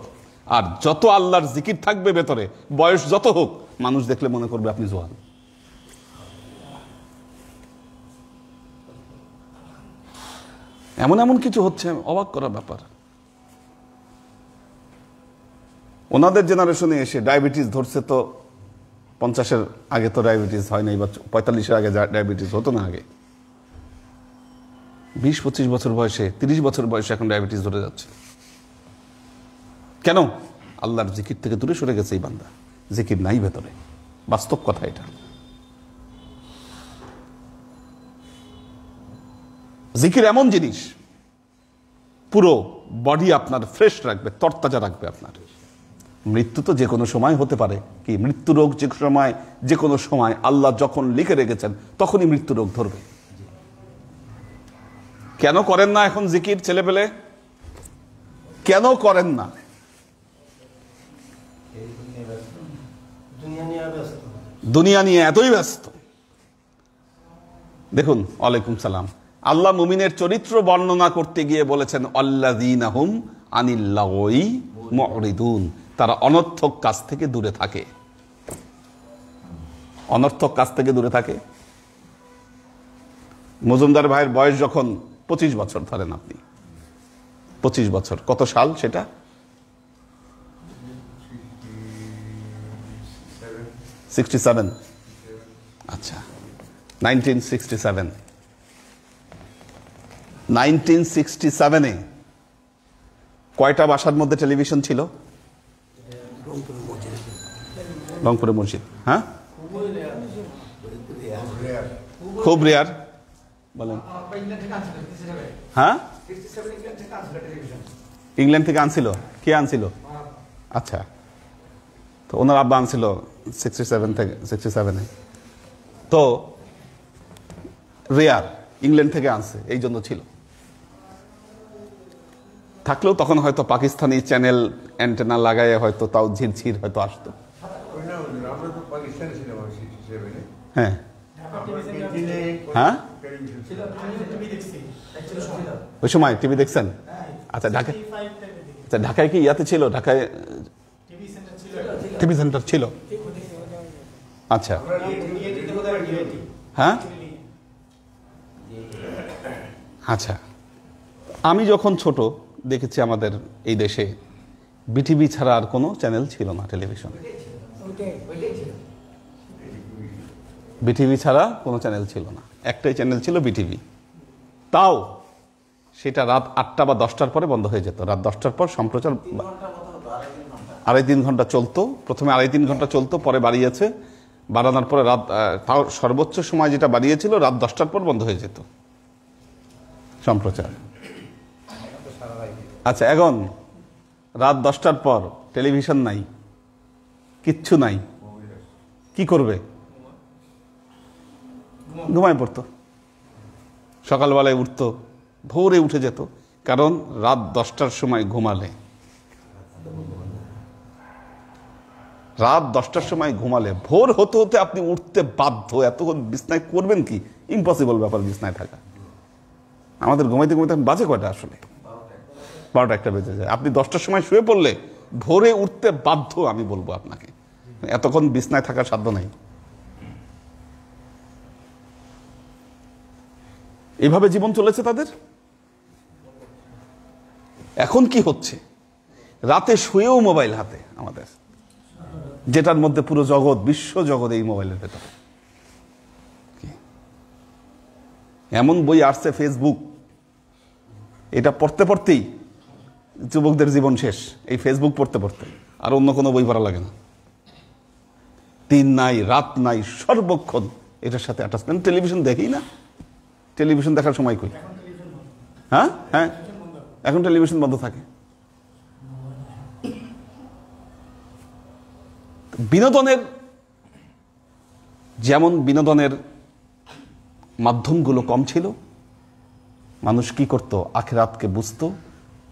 আর যত আল্লাহর জিকির থাকবে ভেতরে, বয়স যত হোক, মানুষ দেখলে মনে করবে আপনি জোয়ান। এমন এমন কিছু হচ্ছে, অবাক করা ব্যাপার। ওনাদের জেনারেশনে এসে ডায়াবেটিস ধরছে, তো 50-এর আগে তো ডায়াবেটিস হয় নাই, বা 45-এর আগে ডায়াবেটিস হতো না। আগে 20-25 বছর বয়সে, 30 বছর বয়সে এখন ডায়াবেটিস ধরে যাচ্ছে। কেন? আল্লাহর জিকির থেকে দূরে সরে গেছে এই বান্দা, জিকির নাই ভেতরে। বাস্তব কথা এটা। জিকির এমন জিনিস পুরো বডি আপনার ফ্রেশ রাখবে, তরতাজা রাখবে আপনার। মৃত্যু তো যে কোনো সময় হতে পারে। কি মৃত্যু রোগ যে কোনো সময় আল্লাহ যখন লিখে রেখেছেন তখনই মৃত্যু রোগ ধরবে। কেন করেন না এখন জিকির ছেলে পেলে? কেন করেন না? দুনিয়া নিয়ে এতই ব্যস্ত। দেখুন, ওয়ালাইকুম সালাম। আল্লাহ মুমিনের চরিত্র বর্ণনা করতে গিয়ে বলেছেন আল্লাযীনা হুম আনিল লাগয়ি মুরিদুন, তারা অনর্থক কাজ থেকে দূরে থাকে। অনর্থক কাজ থেকে দূরে থাকে। মজুমদার ভাইয়ের বয়স যখন 25 বছর, ধরেন আপনি 25 বছর, কত সাল সেটা? 67। আচ্ছা, 1967-এ কয়টা বাসার মধ্যে টেলিভিশন ছিল? রংপুরে মসজিদ। হ্যাঁ, খুব রেয়ার। বলেন। হ্যাঁ, ইংল্যান্ড থেকে আনছিল। কে আনছিল? আচ্ছা, তো ওনার আব্বা আনছিল 67-এ। তো রেয়ার, ইংল্যান্ড থেকে আনছে, এই জন্য ছিল। থাকলেও তখন হয়তো পাকিস্তানি চ্যানেল অ্যান্টেনা লাগায় হয়তো তাও ঝিরঝির হয়তো আসতো। হ্যাঁ হ্যাঁ, ওই সময় টিভি দেখছেন? আচ্ছা, ঢাকায় কি ইয়াতে ছিল? ঢাকায় টিভি সেন্টার ছিল। আচ্ছা, হ্যাঁ, আচ্ছা। আমি যখন ছোট দেখেছি আমাদের এই দেশে বিটিভি ছাড়া আর কোনো চ্যানেল ছিল না টেলিভিশন। বিটিভি ছাড়া কোনো চ্যানেল ছিল না, একটাই চ্যানেল ছিল বিটিভি। তাও সেটা রাত 8টা বা 10টার পরে বন্ধ হয়ে যেত। রাত 10টার পর সম্প্রচার 2.5-3 ঘন্টা চলতো। প্রথমে 2.5-3 ঘন্টা চলতো, পরে বাড়িয়েছে। বাড়ানোর পরে রাত, তাও সর্বোচ্চ সময় যেটা বাড়িয়েছিল, রাত 10টার পর বন্ধ হয়ে যেত সম্প্রচার। আচ্ছা, এখন রাত 10টার পর টেলিভিশন নাই, কিচ্ছু নাই, কি করবে? ঘুমায় পড়তো। সকালবেলায় উঠতো, ভোরে উঠে যেত, কারণ রাত 10টার সময় ঘুমালে, ভোর হতে হতে আপনি উঠতে বাধ্য। এতক্ষণ বিছনায় করবেন কি? ইম্পসিবল ব্যাপার বিছনায় থাকা। আমাদের ঘুমাইতে ঘুমাইতে বাজে কয়টা? আসলে 12টা 1টা বেজে যায়। আপনি 10টার সময় শুয়ে পড়লে ভোরে উঠতে বাধ্য, আমি বলবো আপনাকে। এতক্ষণ বিছনায় থাকার সাধ্য নাই। এভাবে জীবন চলেছে তাদের। এখন কি হচ্ছে? রাতে শুয়েও মোবাইল হাতে আমাদের, যেটার মধ্যে পুরো জগৎ, বিশ্ব জগৎ এই মোবাইলের ভেতরে। এমন বই আসছে ফেসবুক, এটা পড়তে পড়তেই যুবকদের জীবন শেষ। এই ফেসবুক পড়তে পড়তে আর অন্য কোনো বই পড়া লাগে না। দিন নাই রাত নাই, সর্বক্ষণ এটার সাথে অ্যাটাচমেন্ট। টেলিভিশন দেখি না, টেলিভিশন দেখার সময় কই? হ্যাঁ হ্যাঁ, এখন টেলিভিশন বন্ধ থাকে। বিনোদনের, যেমন বিনোদনের মাধ্যমগুলো কম ছিল, মানুষ কি করত? আখিরাতকে বুঝতো,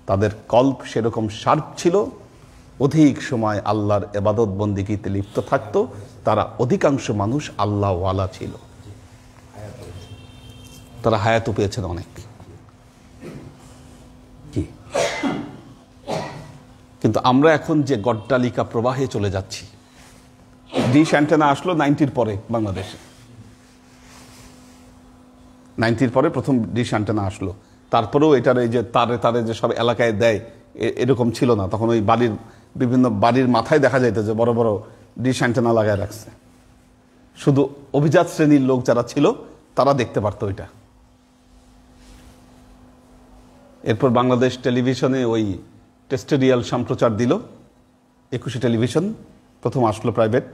তাদের কল্প সেরকম শার্প ছিল, অধিক সময় আল্লাহর ইবাদত বন্দেগীতে লিপ্ত থাকতো। তারা অধিকাংশ মানুষ আল্লাহওয়ালা ছিল, তারা হায়াতও পেয়েছেন অনেক। কি কিন্তু আমরা এখন যে গড্ডালিকা প্রবাহে চলে যাচ্ছি। ডিশ অ্যান্টেনা আসলো 90-র পরে বাংলাদেশে, 90-র পরে প্রথম ডিশ অ্যান্টেনা আসলো। তারপরেও এটার এই যে তারে তারে যে সব এলাকায় দেয়, এরকম ছিল না তখন। ওই বাড়ির বিভিন্ন বাড়ির মাথায় দেখা যাইত যে বড় বড় ডিশ অ্যান্টেনা লাগায় রাখছে। শুধু অভিজাত শ্রেণীর লোক যারা ছিল তারা দেখতে পারতো ওইটা। এরপর বাংলাদেশ টেলিভিশনে ওই টেস্টেরিয়াল সম্প্রচার দিল, 21 টেলিভিশন প্রথম আসলো। প্রাইভেট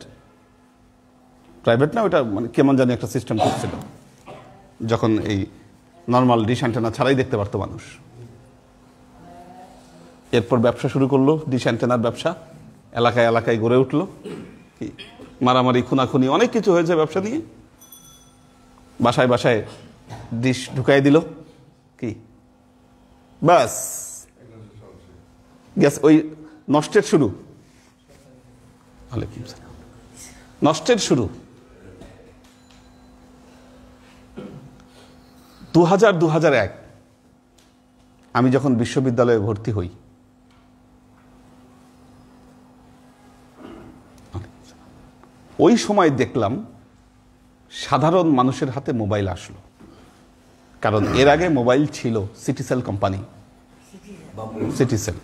না, ওইটা মানে কেমন জানি একটা সিস্টেম করছিল, যখন এই নর্মাল ডিশ অ্যান্টেনা ছাড়াই দেখতে পারতো মানুষ। এরপর ব্যবসা শুরু করলো, ডিশ অ্যান্টেনার ব্যবসা এলাকায় এলাকায় গড়ে উঠলো। কি মারামারি, খুনাখুনি, অনেক কিছু হয়েছে ব্যবসা নিয়ে। বাসায় বাসায় ডিশ ঢুকাই দিল, কি বাস গ্যাস। ওই নষ্টের শুরু, নষ্টের শুরু। 2000-2001 আমি যখন বিশ্ববিদ্যালয়ে ভর্তি হই, ওই সময় দেখলাম সাধারণ মানুষের হাতে মোবাইল আসলো। কারণ এর আগে মোবাইল ছিল সিটিসেল কোম্পানি, সিটিসেল।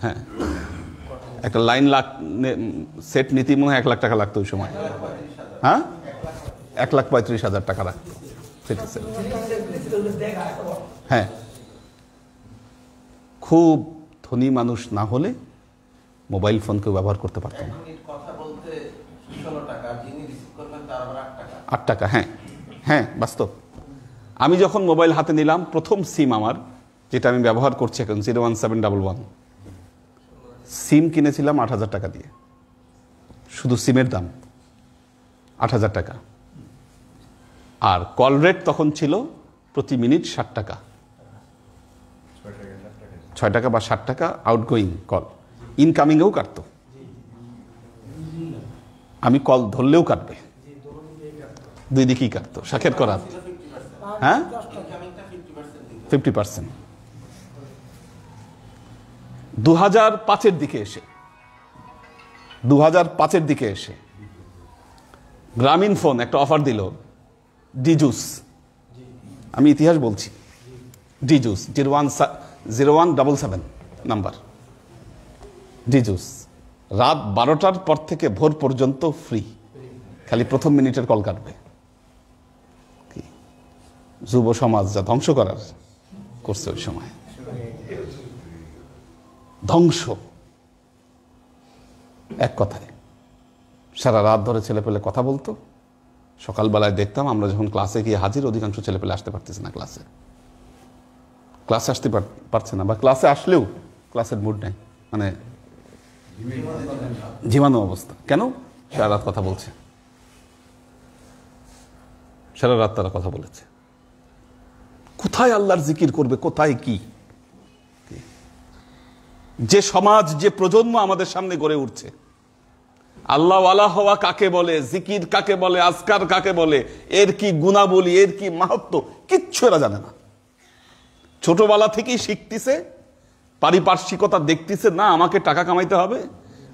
হ্যাঁ, একটা লাইন সেট নীতি মনে হয় 1 লাখ টাকা লাগতো ওই সময়। হ্যাঁ, 1,35,000 টাকা রাখতো সিটিসেল। হ্যাঁ, খুব ধনী মানুষ না হলে মোবাইল ফোন কেউ ব্যবহার করতে পারত না। 8 টাকা। হ্যাঁ হ্যাঁ, বাস্তব। আমি যখন মোবাইল হাতে নিলাম, প্রথম সিম আমার, যেটা আমি ব্যবহার করছি এখন, 01711 সিম কিনেছিলাম 8,000 টাকা দিয়ে। শুধু সিমের দাম 8,000 টাকা। আর কল রেট তখন ছিল প্রতি মিনিট 60 টাকা, 6 টাকা বা 60 টাকা আউটগোয়িং কল। ইনকামিংয়েও কাটতো, আমি কল ধরলেও কাটবে, দুই দিকেই কাটতো। শাখের করাত। হ্যাঁ, 50%। 2005-এর দিকে এসে গ্রামীণ ফোন একটা অফার দিল, ডিজুস। আমি ইতিহাস বলছি। Disease 0177 number, disease. রাত 12টার পর থেকে ভোর পর্যন্ত ফ্রি, খালি প্রথম মিনিটের কল কাটবে। যুব সমাজ যা ধ্বংস করার করছে ওই সময়, ধ্বংস। এক কথায় সারা রাত ধরে ছেলেপেলে কথা বলতো। সকালবেলায় দেখতাম আমরা যখন ক্লাসে গিয়ে হাজির, অধিকাংশ ছেলেপেলে আসতে পারতেছে না ক্লাসে আসতে পারছে না, বা ক্লাসে আসলেও ক্লাসের মুড নেই, মানে ঝিমানো অবস্থা। কেন? সারা রাত কথা বলছে, সারা রাত তারা কথা বলেছে। কোথায় আল্লাহর জিকির করবে, কোথায় কি? যে সমাজ, যে প্রজন্ম আমাদের সামনে গড়ে উঠছে, আল্লাহ ওয়ালা হওয়া কাকে বলে, জিকির কাকে বলে, আজকার কাকে বলে, এর কি গুণাবলী, এর কি মাহাত্ম্য, কিচ্ছু এরা জানে না। ছোটবেলা থেকেই শিখতেছে, পারিপার্শ্বিকতা দেখতেছে, না আমাকে টাকা কামাইতে হবে,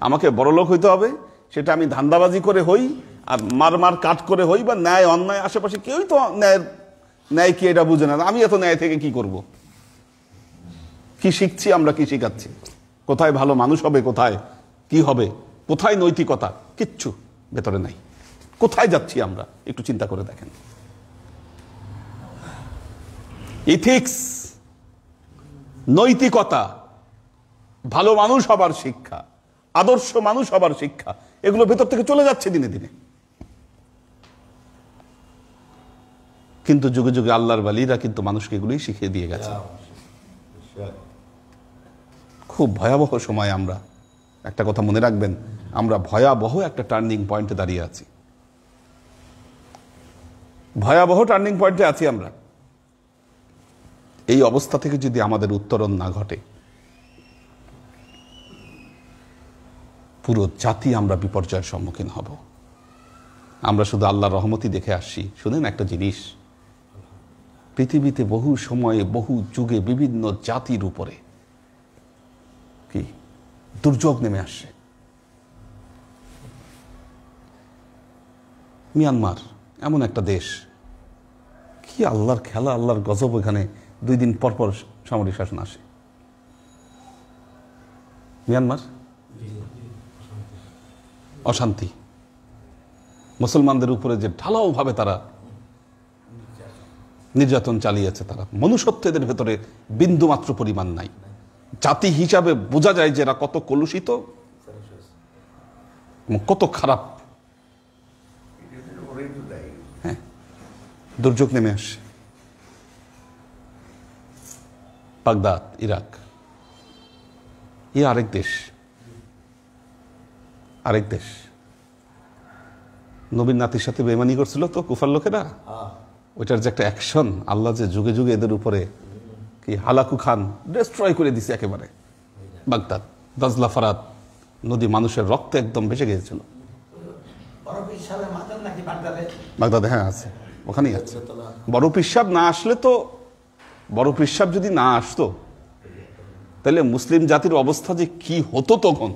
আমাকে বড়লোক হইতে হবে, সেটা আমি ধান্দাবাজি করে হই আর মার কাট করে হই, বা ন্যায় অন্যায়, আশেপাশে কেউই তো ন্যায় কি এটা বুঝে না, আমি এত ন্যায় থেকে কি করব? কি শিখছি আমরা, কি শিখাচ্ছি? কোথায় ভালো মানুষ হবে, কোথায় কি হবে, কোথায় নৈতিকতা, কিচ্ছু ভেতরে নাই। কোথায় যাচ্ছি আমরা একটু চিন্তা করে দেখেন। ইথিক্স, নৈতিকতা, ভালো মানুষ হবার শিক্ষা, আদর্শ মানুষ হবার শিক্ষা, এগুলো ভেতর থেকে চলে যাচ্ছে দিনে দিনে। কিন্তু যুগে যুগে আল্লাহর ওয়ালিরা কিন্তু মানুষকে এগুলোই শিখিয়ে দিয়ে গেছে। খুব ভয়াবহ সময় আমরা, একটা কথা মনে রাখবেন, আমরা ভয়াবহ একটা টার্নিং পয়েন্টে দাঁড়িয়ে আছি, ভয়াবহ টার্নিং পয়েন্টে আছি আমরা। এই অবস্থা থেকে যদি আমাদের উত্তরণ না ঘটে, পুরো জাতি আমরা বিপর্যয়ের সম্মুখীন হব। আমরা শুধু আল্লাহর রহমতই দেখে আসছি। শুনেন একটা জিনিস, পৃথিবীতে বহু সময়ে, বহু যুগে বিভিন্ন জাতির উপরে কি দুর্যোগ নেমে আসছে। মিয়ানমার এমন একটা দেশ, কি আল্লাহর খেলা, আল্লাহর গজব। এখানে 2 দিন পর পর সামরিক শাসন আসে। মিয়ানমার অশান্তি, মুসলমানদের উপরে যে ঢালাও ভাবে তারা নির্যাতন চালিয়েছে, তারা মনুষ্যত্ব এদের ভেতরে বিন্দু মাত্র পরিমাণ নাই। জাতি হিসাবে বোঝা যায় যে এরা কত কলুষিত, কত খারাপ। হ্যাঁ, দুর্যোগ নেমে আসে। বাগদাদ, ইরাক, আরেক দেশ, আরেক দেশ। নবীর নাতির সাথে বেইমানি করছিল তো কুফার লোকেরা, ওইটার যে একটা অ্যাকশন, আল্লাহ যে যুগে যুগে এদের উপরে কি হালাকু খান ডিস্ট্রয় করে দিছে একেবারে। বাগদাদ, দাজলা, ফারাত নদী মানুষের রক্তে একদম ভেসে গিয়েছিল। বাগদাদে, হ্যাঁ আছে, ওখানেই আছে। বড় পিসাব না আসলে তো, বড় পিসাব যদি না আসতো তাহলে মুসলিম জাতির অবস্থা যে কি হতো তখন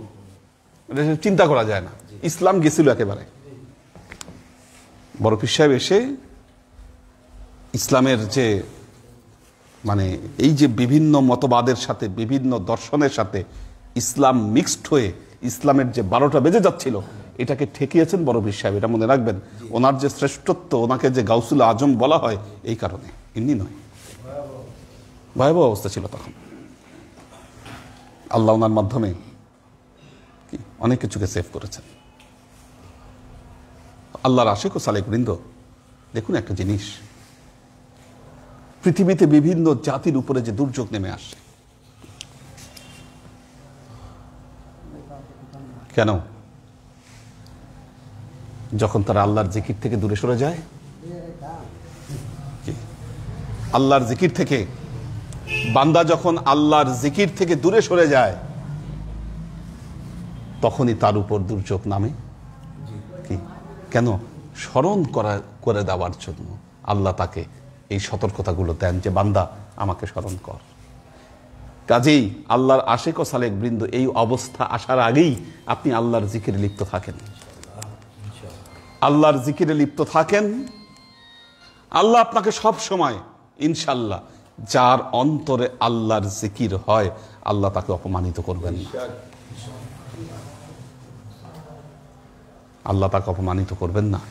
চিন্তা করা যায় না। ইসলাম গেছিল একেবারে। বড় পিসাব এসে ইসলামের যে মানে এই যে বিভিন্ন মতবাদের সাথে, বিভিন্ন দর্শনের সাথে ইসলাম মিক্সড হয়ে ইসলামের যে 12টা বেজে যাচ্ছিল, এটাকে ঠেকিয়েছেন বড় পীর সাহেব। এটা মনে রাখবেন। ওনার যে শ্রেষ্ঠত্ব, ওনাকে যে গাউসুল আজম বলা হয় এই কারণে, এমনি নয়। ভয়াবহ অবস্থা ছিল তখন। আল্লাহ ওনার মাধ্যমে অনেক কিছুকে সেভ করেছেন। আল্লাহর আশিক ও সালেক বৃন্দ, দেখুন একটা জিনিস, পৃথিবীতে বিভিন্ন জাতির উপরে যে দুর্যোগ নেমে আসে, কেন? যখন তারা আল্লাহর জিকির থেকে দূরে সরে যায়। আল্লাহর জিকির থেকে বান্দা যখন আল্লাহর জিকির থেকে দূরে সরে যায়, তখনই তার উপর দুর্যোগ নামে। কি কেন? স্মরণ করে দেওয়ার জন্য আল্লাহ তাকে এই সতর্কতাগুলো দেন যে বান্দা আমাকে স্মরণ কর। কাজেই আল্লাহর আশিক ও সালেক বৃন্দ, এই অবস্থা আসার আগেই আপনি আল্লাহর জিকিরে লিপ্ত থাকেন, আল্লাহর জিকিরে লিপ্ত থাকেন। আল্লাহ আপনাকে সব সময় ইনশাল্লাহ, যার অন্তরে আল্লাহর জিকির হয়, আল্লাহ তাকে অপমানিত করবেন না। আল্লাহ তাকে অপমানিত করবেন না।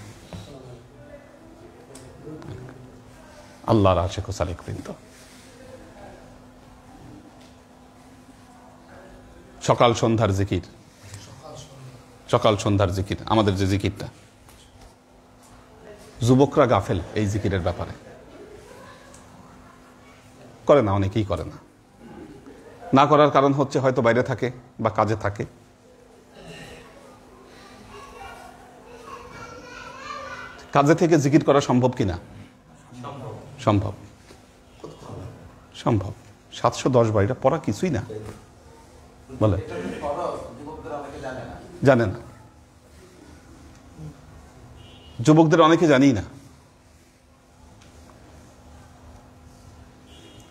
আল্লাহর আশিক ও সালেক বৃন্দ, সকাল সন্ধ্যার জিকির, সকাল সন্ধ্যার জিকির, আমাদের যে জিকিরটা, যুবকরা গাফেল এই জিকিরের ব্যাপারে, করে না, অনেকেই করে না। না করার কারণ হচ্ছে হয়তো বাইরে থাকে বা কাজে থাকে। কাজে থেকে জিকির করা সম্ভব কিনা? সম্ভব। সম্ভব। 710 বার এটা পড়া কিছুই না। বলে জানেন, যুবকদের অনেকে জানি না।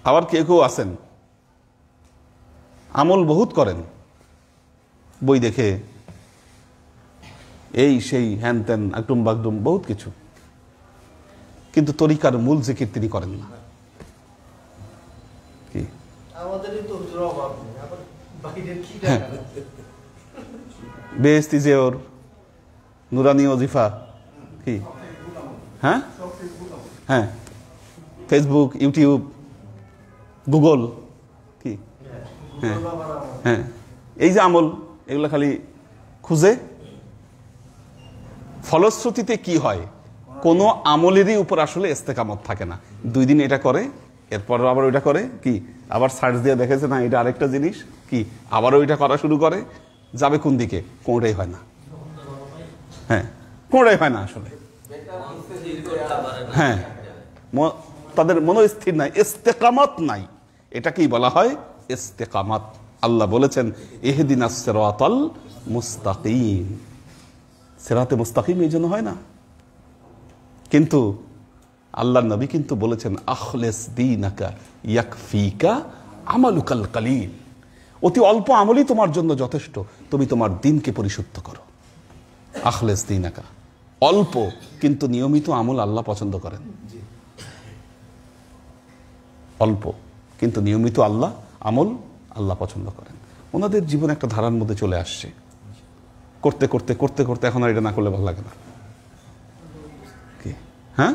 আবার কেউ কেউ আছেন আমল বহুত করেন, বই দেখে এই সেই হ্যান ত্যান আকডুম বাগডুম বহুত কিছু, কিন্তু তরিকার মূল জিকির তিনি করেন না। কি বেহেশতি জিওর, নুরানি ওজিফা, কি হ্যাঁ হ্যাঁ, ফেসবুক, ইউটিউব, গুগল, কি হ্যাঁ হ্যাঁ, এই যে আমল, এগুলো খালি খুঁজে। ফলশ্রুতিতে কি হয়, কোনো আমলেরই উপর আসলে ইস্তেকামত থাকে না। 2 দিন এটা করে, এরপর আবার ওইটা করে, কি আবার সার্চ দিয়ে দেখেছে না এটা আরেকটা জিনিস, কি আবার ওইটা করা শুরু করে, যাবে কোন দিকে, কোনটাই হয় না। হ্যাঁ, কোনটাই হয় না আসলে। হ্যাঁ, তাদের মনস্থির নাই, ইস্তেকামত নাই। এটাকেই বলা হয় ইস্তেকামত। আল্লাহ বলেছেন ইহদিনাস সিরাতাল মুস্তাকিম। সিরাতে মুস্তাকিম এই জন্য হয় না, কিন্তু আল্লাহর নবী কিন্তু বলেছেন আখলিস দীনাকা ইয়াকফিকা আমালুকাল কালিল। অতি অল্প আমলই তোমার জন্য যথেষ্ট, তুমি তোমার দিনকে পরিশুদ্ধ করো। আখলিস দীনাকা, অল্প কিন্তু নিয়মিত আমল আল্লাহ পছন্দ করেন। অল্প কিন্তু নিয়মিত আমল আল্লাহ পছন্দ করেন। ওনাদের জীবন একটা ধারার মধ্যে চলে আসছে, করতে করতে করতে করতে এখন আর এটা না করলে ভালো লাগে না। কি হ্যাঁ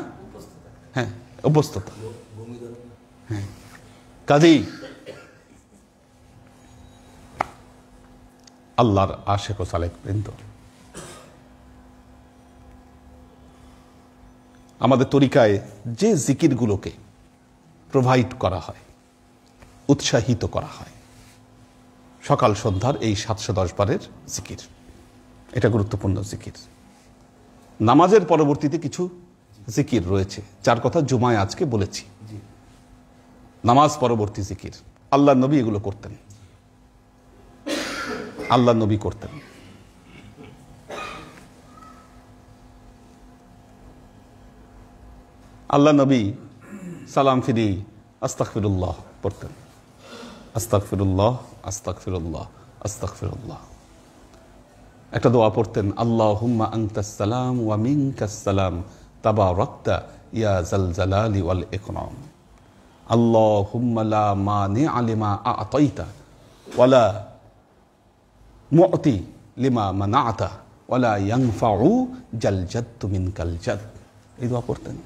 হ্যাঁ, অভ্যস্ততা। হ্যাঁ, কাজেই আল্লাহর আশিক ও সালেক বৃন্দ, আমাদের তরিকায় যে জিকিরগুলোকে প্রোভাইড করা হয়, উৎসাহিত করা হয়, সকাল সন্ধ্যার এই 710 বারের জিকির, এটা গুরুত্বপূর্ণ জিকির। নামাজের পরবর্তীতে কিছু জিকির রয়েছে, যার কথা জুমায় আজকে বলেছি। নামাজ পরবর্তী জিকির আল্লাহ নবী এগুলো করতেন, আল্লাহ নবী করতেন। আল্লাহ নবী সালাম ফিরি আস্তাগফিরুল্লাহ পড়তেন। আস্তাগফিরুল্লাহ, আস্তাগফিরুল্লাহ, আস্তাগফিরুল্লাহ। একটা দোয়া পড়তেন, আল্লাহুম্মা আনতাস সালাম ওয়া মিনকাস সালাম তাবারাকতা ইয়া যাল জালালি ওয়াল ইকরাম। আল্লাহুম্মা লা মানিআ লিমা আ'তাইতা ওয়ালা মু'তি লিমা মানা'তা ওয়ালা ইয়ানফাউ জাল জাদ্দু মিনকাল জাদ। এই দোয়া পড়তেন।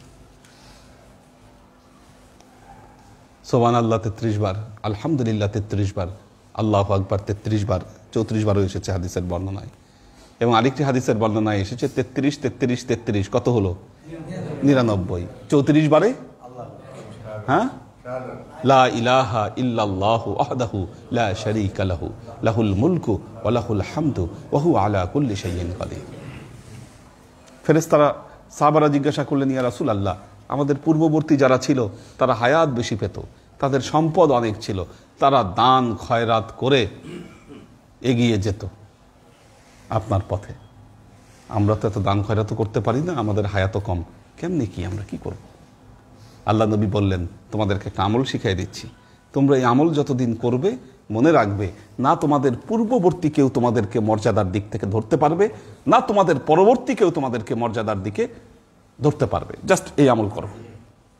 সুবহানাল্লাহ 33 বার, আলহামদুলিল্লাহ 33 বার, আল্লাহু আকবার 33 বার, 34 বারও এসেছে হাদিসের বর্ণনায়। এবং আরেকটি হাদিসের বর্ণনায় এসেছে 33 33 33, কত হলো? 99। 34 বারে হ্যাঁ, লা ইলাহা ইল্লাল্লাহু ওয়াহদাহু লা শারীকা লাহু লাহুল মুলকু ওয়া লাহুল হামদু ওয়া হুয়া আলা কুল্লি শাইইন কাদির। ফেরেশতারা সাহাবারা জিজ্ঞাসা করলেন, ইয়া রাসূলুল্লাহ, আমাদের পূর্ববর্তী যারা ছিল তারা হায়াত বেশি পেত, তাদের সম্পদ অনেক ছিল, তারা দান খয়রাত করে এগিয়ে যেত আপনার পথে। আমরা তো এত দান খয়রাত করতে পারি না, আমাদের হায়াতও কম, কেমনি কি আমরা কি করব? আল্লাহ নবী বললেন, তোমাদেরকে একটা আমল শিখাই দিচ্ছি, তোমরা এই আমল যতদিন করবে মনে রাখবে, না তোমাদের পূর্ববর্তী কেউ তোমাদেরকে মর্যাদার দিক থেকে ধরতে পারবে, না তোমাদের পরবর্তী কেউ তোমাদেরকে মর্যাদার দিকে ধরতে পারবে। জাস্ট এই আমল করো।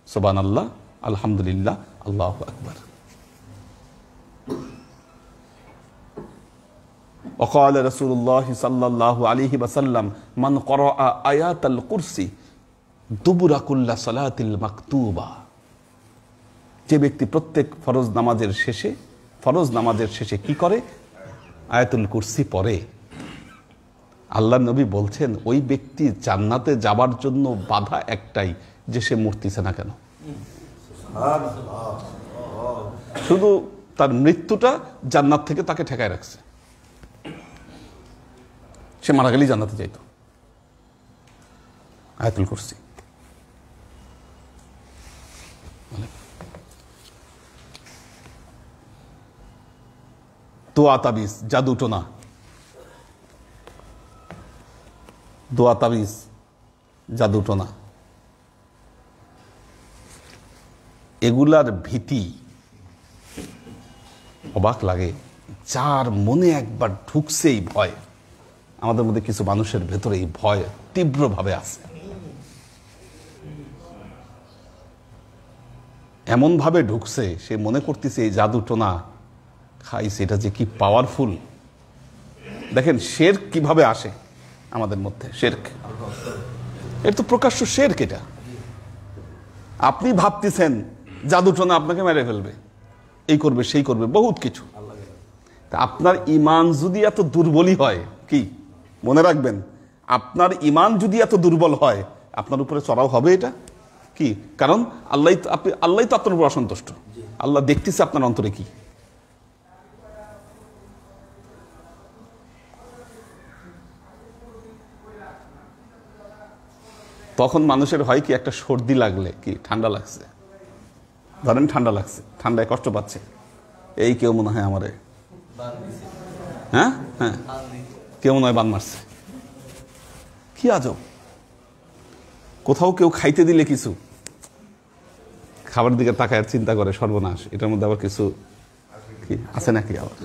সুবহানাল্লাহ, আলহামদুলিল্লাহ, আল্লাহু আকবার। وقال رسول الله صلى الله عليه وسلم من قرأ آيات الكرسي দুবুরা কুল্লা সালাতিল মাকতুবা। যে ব্যক্তি প্রত্যেক ফরজ নামাজের শেষে কি করে? আয়াতুল কুরসি পড়ে। আল্লাহ নবী বলছেন ওই ব্যক্তি জান্নাতে যাবার জন্য বাধা একটাই, যে সে মরতেছে না কেন। শুধু তার মৃত্যুটা জান্নাত থেকে তাকে ঠেকায় রাখছে। সে মারা গেলেই জান্নাতে যাইত। আয়াতুল কুরসি। দোয়া তাবিজ, জাদুটোনা, দোয়া তাবিজ, জাদুটোনা, এগুলার ভীতি অবাক লাগে। যার মনে একবার ঢুকছে এই ভয়, আমাদের মধ্যে কিছু মানুষের ভেতরে এই ভয় তীব্রভাবে আছে, এমন ভাবে ঢুকছে সে মনে করতেছে এই জাদুটোনা খাইছে, এটা যে কি পাওয়ারফুল। দেখেন শিরক কিভাবে আসে আমাদের মধ্যে, শিরক এর তো প্রকাশ্য শিরক। এটা আপনি ভাবতেছেন জাদুটোনা আপনাকে মেরে ফেলবে, এই করবে সেই করবে, বহুত কিছু। আপনার ঈমান যদি এত দুর্বলই হয়, কি মনে রাখবেন, আপনার ঈমান যদি এত দুর্বল হয়, আপনার উপরে চড়াও হবে এটা কি? কারণ আল্লাহ তো আপনার উপর অসন্তুষ্ট, আল্লাহ দেখতেছে আপনার অন্তরে কি। তখন মানুষের হয় কি, একটা সর্দি লাগলে, কি ঠান্ডা লাগছে, ধরেন ঠান্ডা লাগছে, ঠান্ডায় কষ্ট পাচ্ছে, এই কেউ মনে হয় আমারে, হ্যাঁ হ্যাঁ, কেউ মনে হয় বান মারছে। কি আজব, কোথাও কেউ খাইতে দিলে কিছু, খাবার দিকে তাকায় চিন্তা করে সর্বনাশ, এটার মধ্যে আবার কিছু কি আছে নাকি আবার।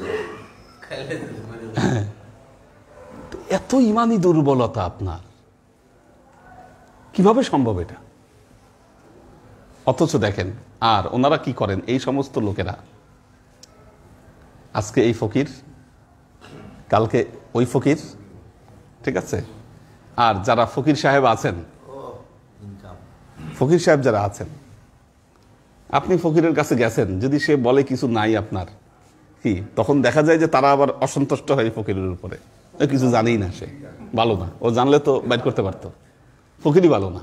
এত ইমানি দুর্বলতা আপনার, কিভাবে সম্ভব এটা? অথচ দেখেন, আর ওনারা কি করেন, এই সমস্ত লোকেরা, আজকে এই ফকির, কালকে ওই ফকির, ঠিক আছে? আর যারা ফকির সাহেব আছেন, ফকির সাহেব যারা আছেন, আপনি ফকিরের কাছে গেছেন, যদি সে বলে কিছু নাই আপনার, কি তখন দেখা যায় যে তারা আবার অসন্তুষ্ট হয় ফকিরের উপরে, কিছু জানেই না, সে ভালো না, ও জানলে তো বাইর করতে পারতো, ফকিরই ভালো না,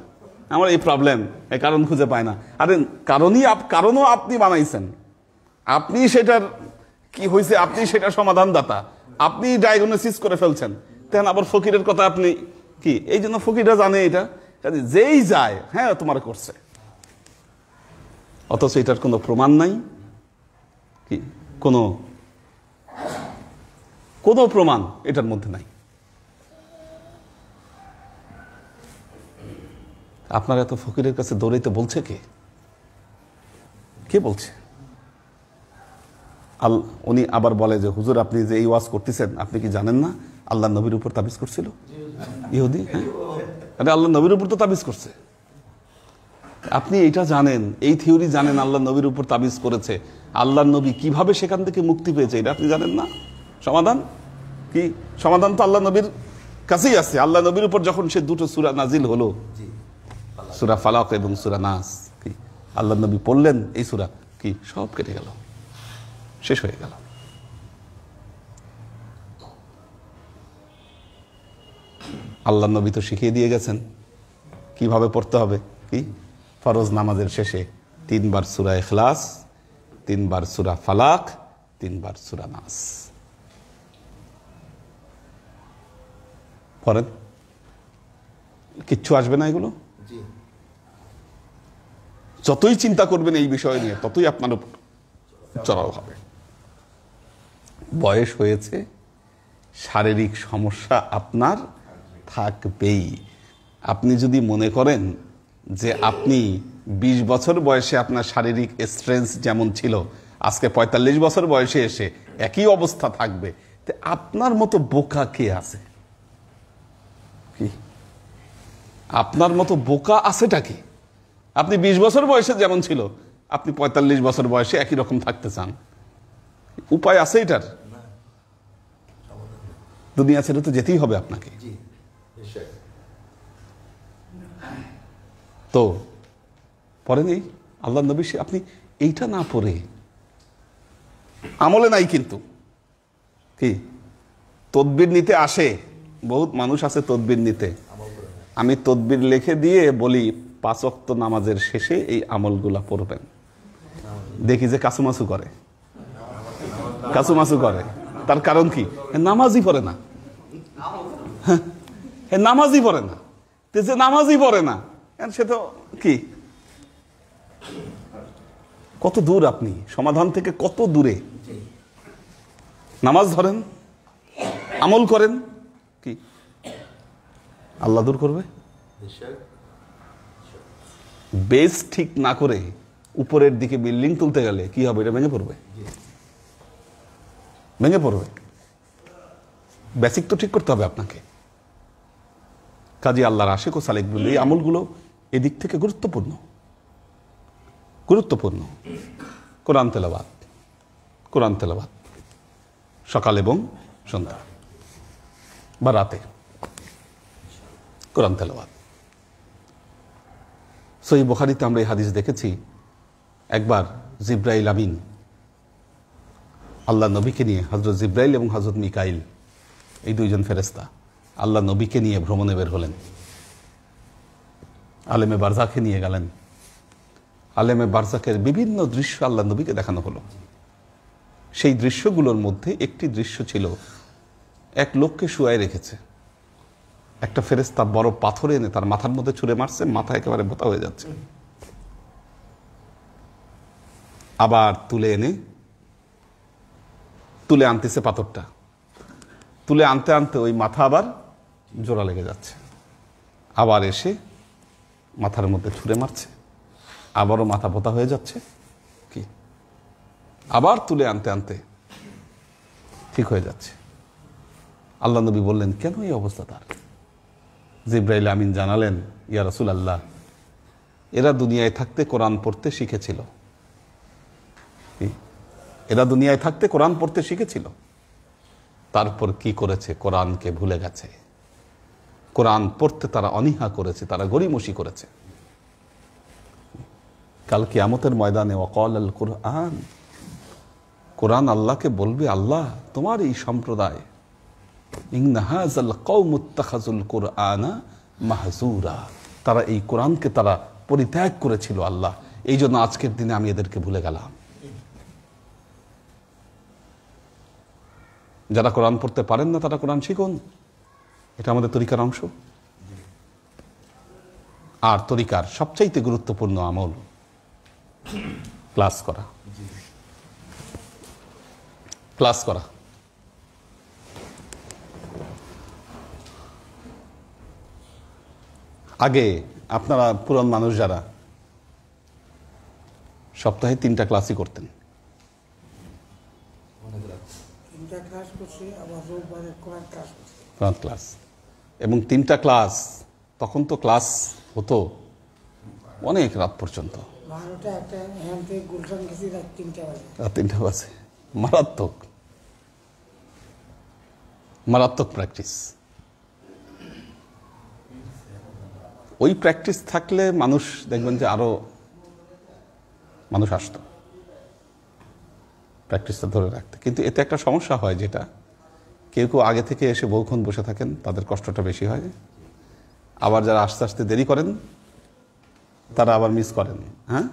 আমার এই প্রবলেম, এই কারণ খুঁজে পায় না। আরে কারণও আপনি বানাইছেন, আপনি সেটার কি হয়েছে, আপনি সেটার সমাধানদাতা, আপনি ডায়াগনোসিস করে ফেলছেন, তেন আবার ফকিরের কথা আপনি কি, এই জন্য ফকিররা জানে এটা, যেই যায় হ্যাঁ তোমার করছে, অথচ এটার কোনো প্রমাণ নাই, কি কোনো প্রমাণ এটার মধ্যে নাই। আপনার এত ফকিরের কাছে দৌড়াইতে বলছে কে বলছে? উনি আবার বলে যে হুজুর আপনি যে এই ওয়াজ করতেছেন, আপনি কি জানেন না আল্লাহ নবীর উপর তাবিজ করছিল ইহুদি? হ্যাঁ, আরে আল্লাহ নবীর উপর তো তাবিজ করছে, আপনি এটা জানেন, এই থিওরি জানেন, আল্লাহ নবীর উপর তাবিজ করেছে, আল্লাহ নবী কিভাবে সেখান থেকে মুক্তি পেয়েছে এটা আপনি জানেন না? সমাধান কি? সমাধান তো আল্লাহ নবীর কাছেই আছে। আল্লাহ নবীর উপর যখন সে দুটো সূরা নাজিল হলো, সূরা ফালাক এবং সূরা নাস, কি আল্লাহ নবী পড়লেন, এই সূরা কি সব কেটে গেল, শেষ হয়ে গেল। আল্লাহ নবী তো শিখিয়ে দিয়ে গেছেন কিভাবে পড়তে হবে, কি ফরজ নামাজের শেষে 3 বার সূরা ইখলাস, 3 বার সূরা ফালাক, 3 বার সূরা নাস পড়েন, কিচ্ছু আসবে না এগুলো। যতই চিন্তা করবেন এই বিষয় নিয়ে, ততই আপনার উপর চড়াও হবে। বয়স হয়েছে, শারীরিক সমস্যা আপনার থাকবেই। আপনি যদি মনে করেন যে আপনি 20 বছর বয়সে আপনার শারীরিক স্ট্রেংথ যেমন ছিল, আজকে 45 বছর বয়সে এসে একই অবস্থা থাকবে, তো আপনার মতো বোকা কে আছে? কি আপনার মতো বোকা আছেটা কি? আপনি 20 বছর বয়সে যেমন ছিল, আপনি 45 বছর বয়সে একই রকম থাকতে চান, উপায় আছে এটার? দুনিয়া ছেড়ে তো যেতেই হবে আপনাকে। তো পড়েন এই আল্লাহ নবী, আপনি এইটা না পড়ে, আমলে নাই কিন্তু, কি তদবির নিতে আসে, বহুত মানুষ আছে তদবির নিতে, আমি তদবির লিখে দিয়ে বলি 5 ওয়াক্ত নামাজের শেষে এই আমলগুলা পড়বেন, দেখি যে কাসুমাসু করে, তার কারণ কি? নামাজই পড়ে না, নামাজই পড়ে না, যে নামাজই পড়ে না সে তো কি, কত দূর আপনি সমাধান থেকে, কত দূরে। নামাজ ধরেন, আমল করেন, কি আল্লাহ দূর করবে? বেস ঠিক না করে উপরের দিকে বিল্ডিং তুলতে গেলে কি হবে? এটা ভেঙে পড়বে, ভেঙে পড়বে। বেসিক তো ঠিক করতে হবে আপনাকে। কাজী আল্লাহর আশিক ও সালেক বলে এই আমলগুলো এদিক থেকে গুরুত্বপূর্ণ, গুরুত্বপূর্ণ। কোরআন তেলাওয়াত, কোরআন তেলাওয়াত সকাল এবং সন্ধ্যা বা রাতে কোরআন তেলাওয়াত। সহিহ বুখারীতে আমরা এই হাদিস দেখেছি, একবার জিব্রাইল আমিন আল্লাহ নবীকে নিয়ে, হযরত জিব্রাইল এবং হযরত মিকাইল এই দুইজন ফেরেশতা আল্লাহ নবীকে নিয়ে ভ্রমণে বের হলেন। আলেমে বারজাখে নিয়ে গেলেন। আলেমে বারজাখের বিভিন্ন দৃশ্য আল্লাহ নবীকে দেখানো হলো। সেই দৃশ্যগুলোর মধ্যে একটি দৃশ্য ছিল, এক লোককে শুয়ায় রেখেছে, একটা ফেরেশতা বড় পাথর এনে তার মাথার মধ্যে ছুঁড়ে মারছে, মাথা একেবারে বোতা হয়ে যাচ্ছে। আবার তুলে আনতেছে পাথরটা, তুলে আনতে আনতে ওই মাথা আবার জোড়া লেগে যাচ্ছে। আবার এসে মাথার মধ্যে ছুঁড়ে মারছে, আবারও মাথা বোতা হয়ে যাচ্ছে, কি আবার তুলে আনতে আনতে ঠিক হয়ে যাচ্ছে। আল্লাহ নবী বললেন, কেন এই অবস্থা তার? জিব্রাইল আমিন জানালেন, ইয়া রাসূলুল্লাহ, এরা দুনিয়ায় থাকতে কোরআন পড়তে শিখেছিল, এরা দুনিয়ায় থাকতে কোরআন পড়তে শিখেছিল, তারপর কি করেছে? কোরআনকে ভুলে গেছে। কোরআন পড়তে তারা অনীহা করেছে, তারা গড়িমসি করেছে। কাল কিয়ামতের ময়দানে ওয়াকাল আল কুরআন, কোরআন আল্লাহকে বলবে, আল্লাহ তোমার এই সম্প্রদায় ইন্না হাযাল কওমু ইত্তাখাযুল কুরআনা মাহজুরা, তারা এই কোরআনকে তারা পরিত্যাগ করেছিল আল্লাহ, এই জন্য আজকের দিনে আমি এদেরকে ভুলে গেলাম। যারা কোরআন পড়তে পারেন না তারা কোরআন শিখুন, এটা আমাদের তরিকার অংশ। আর তরিকার সবচাইতে গুরুত্বপূর্ণ আমল ক্লাস করা, ক্লাস করা। আগে আপনারা পুরান মানুষ যারা সপ্তাহে 3টা ক্লাসই করতেন, কোরআন ক্লাস, এবং 3টা ক্লাস, তখন তো ক্লাস হতো অনেক রাত পর্যন্ত, রাত 3টা বাজে। মারাত্মক মারাত্মক প্র্যাকটিস। ওই প্র্যাকটিস থাকলে মানুষ দেখবেন যে আরো মানুষ আসতো প্র্যাকটিসটা ধরে রাখতে। কিন্তু এতে একটা সমস্যা হয়, যেটা কেউ কেউ আগে থেকে এসে বহুক্ষণ বসে থাকেন, তাদের কষ্টটা বেশি হয়। আবার যারা আস্তে আস্তে দেরি করেন তারা আবার মিস করেন। হ্যাঁ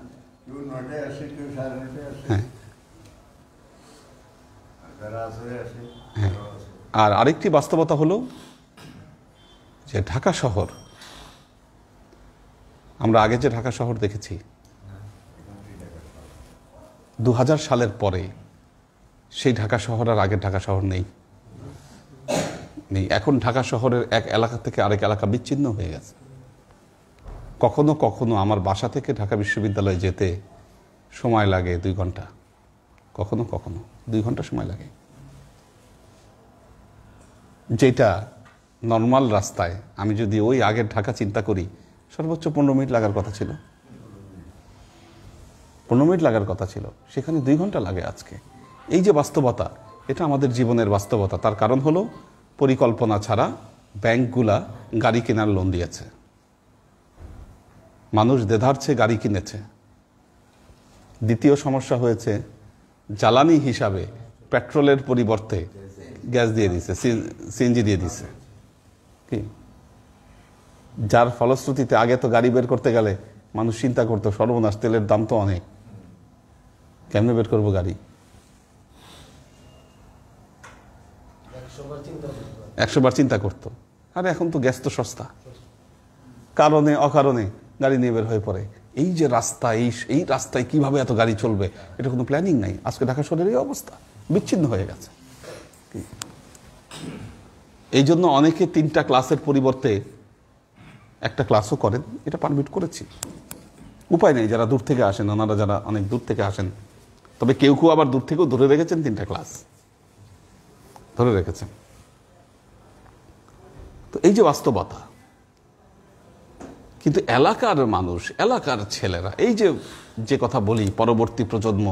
হ্যাঁ হ্যাঁ। আর আরেকটি বাস্তবতা হলো যে ঢাকা শহর, আমরা আগে যে ঢাকা শহর দেখেছি 2000 সালের পরে, সেই ঢাকা শহর আর আগের ঢাকা শহর নেই। এখন ঢাকা শহরের এক এলাকা থেকে আরেক এলাকা বিচ্ছিন্ন হয়ে গেছে। কখনো কখনো আমার বাসা থেকে ঢাকা বিশ্ববিদ্যালয়ে যেতে সময় লাগে 2 ঘন্টা, কখনো কখনো 2 ঘন্টা সময় লাগে, যেটা নর্মাল রাস্তায় আমি যদি ওই আগের ঢাকা চিন্তা করি সর্বোচ্চ 15 মিনিট লাগার কথা ছিল, 15 মিনিট লাগার কথা ছিল, সেখানে 2 ঘন্টা লাগে আজকে। এই যে বাস্তবতা, এটা আমাদের জীবনের বাস্তবতা। তার কারণ হলো পরিকল্পনা ছাড়া ব্যাংকগুলা গাড়ি কেনার লোন দিয়েছে, মানুষ দেধারছে গাড়ি কিনেছে। দ্বিতীয় সমস্যা হয়েছে, জ্বালানি হিসাবে পেট্রোলের পরিবর্তে গ্যাস দিয়ে দিছে, সিএনজি দিয়ে দিছে, কি যার ফলশ্রুতিতে আগে তো গাড়ি বের করতে গেলে মানুষ চিন্তা করতো, সর্বনাশ, তেলের দাম তো অনেক, কেমনে বের করবো গাড়ি, 100 বার চিন্তা করতো। আর এখন তো গ্যাস তো সস্তা, কারণে অকারণে গাড়ি নিয়ে বের হয়ে পড়ে। এই যে রাস্তা, এই রাস্তায় কিভাবে এত গাড়ি চলবে, এটা কোনো প্ল্যানিং নাই। আজকে ঢাকা শহরের এই অবস্থা, বিচ্ছিন্ন হয়ে গেছে। এই জন্য অনেকে 3টা ক্লাসের পরিবর্তে একটা ক্লাসও করেন, এটা পারমিট করেছি। উপায় নেই, যারা দূর থেকে আসেন, ওনারা যারা অনেক দূর থেকে আসেন, তবে কেউ কেউ আবার দূর থেকেও ধরে রেখেছেন 3টা ক্লাস ধরে রেখেছেন। তো এই যে বাস্তবতা, কিন্তু এলাকার মানুষ, এলাকার ছেলেরা, এই যে কথা বলি, পরবর্তী প্রজন্ম,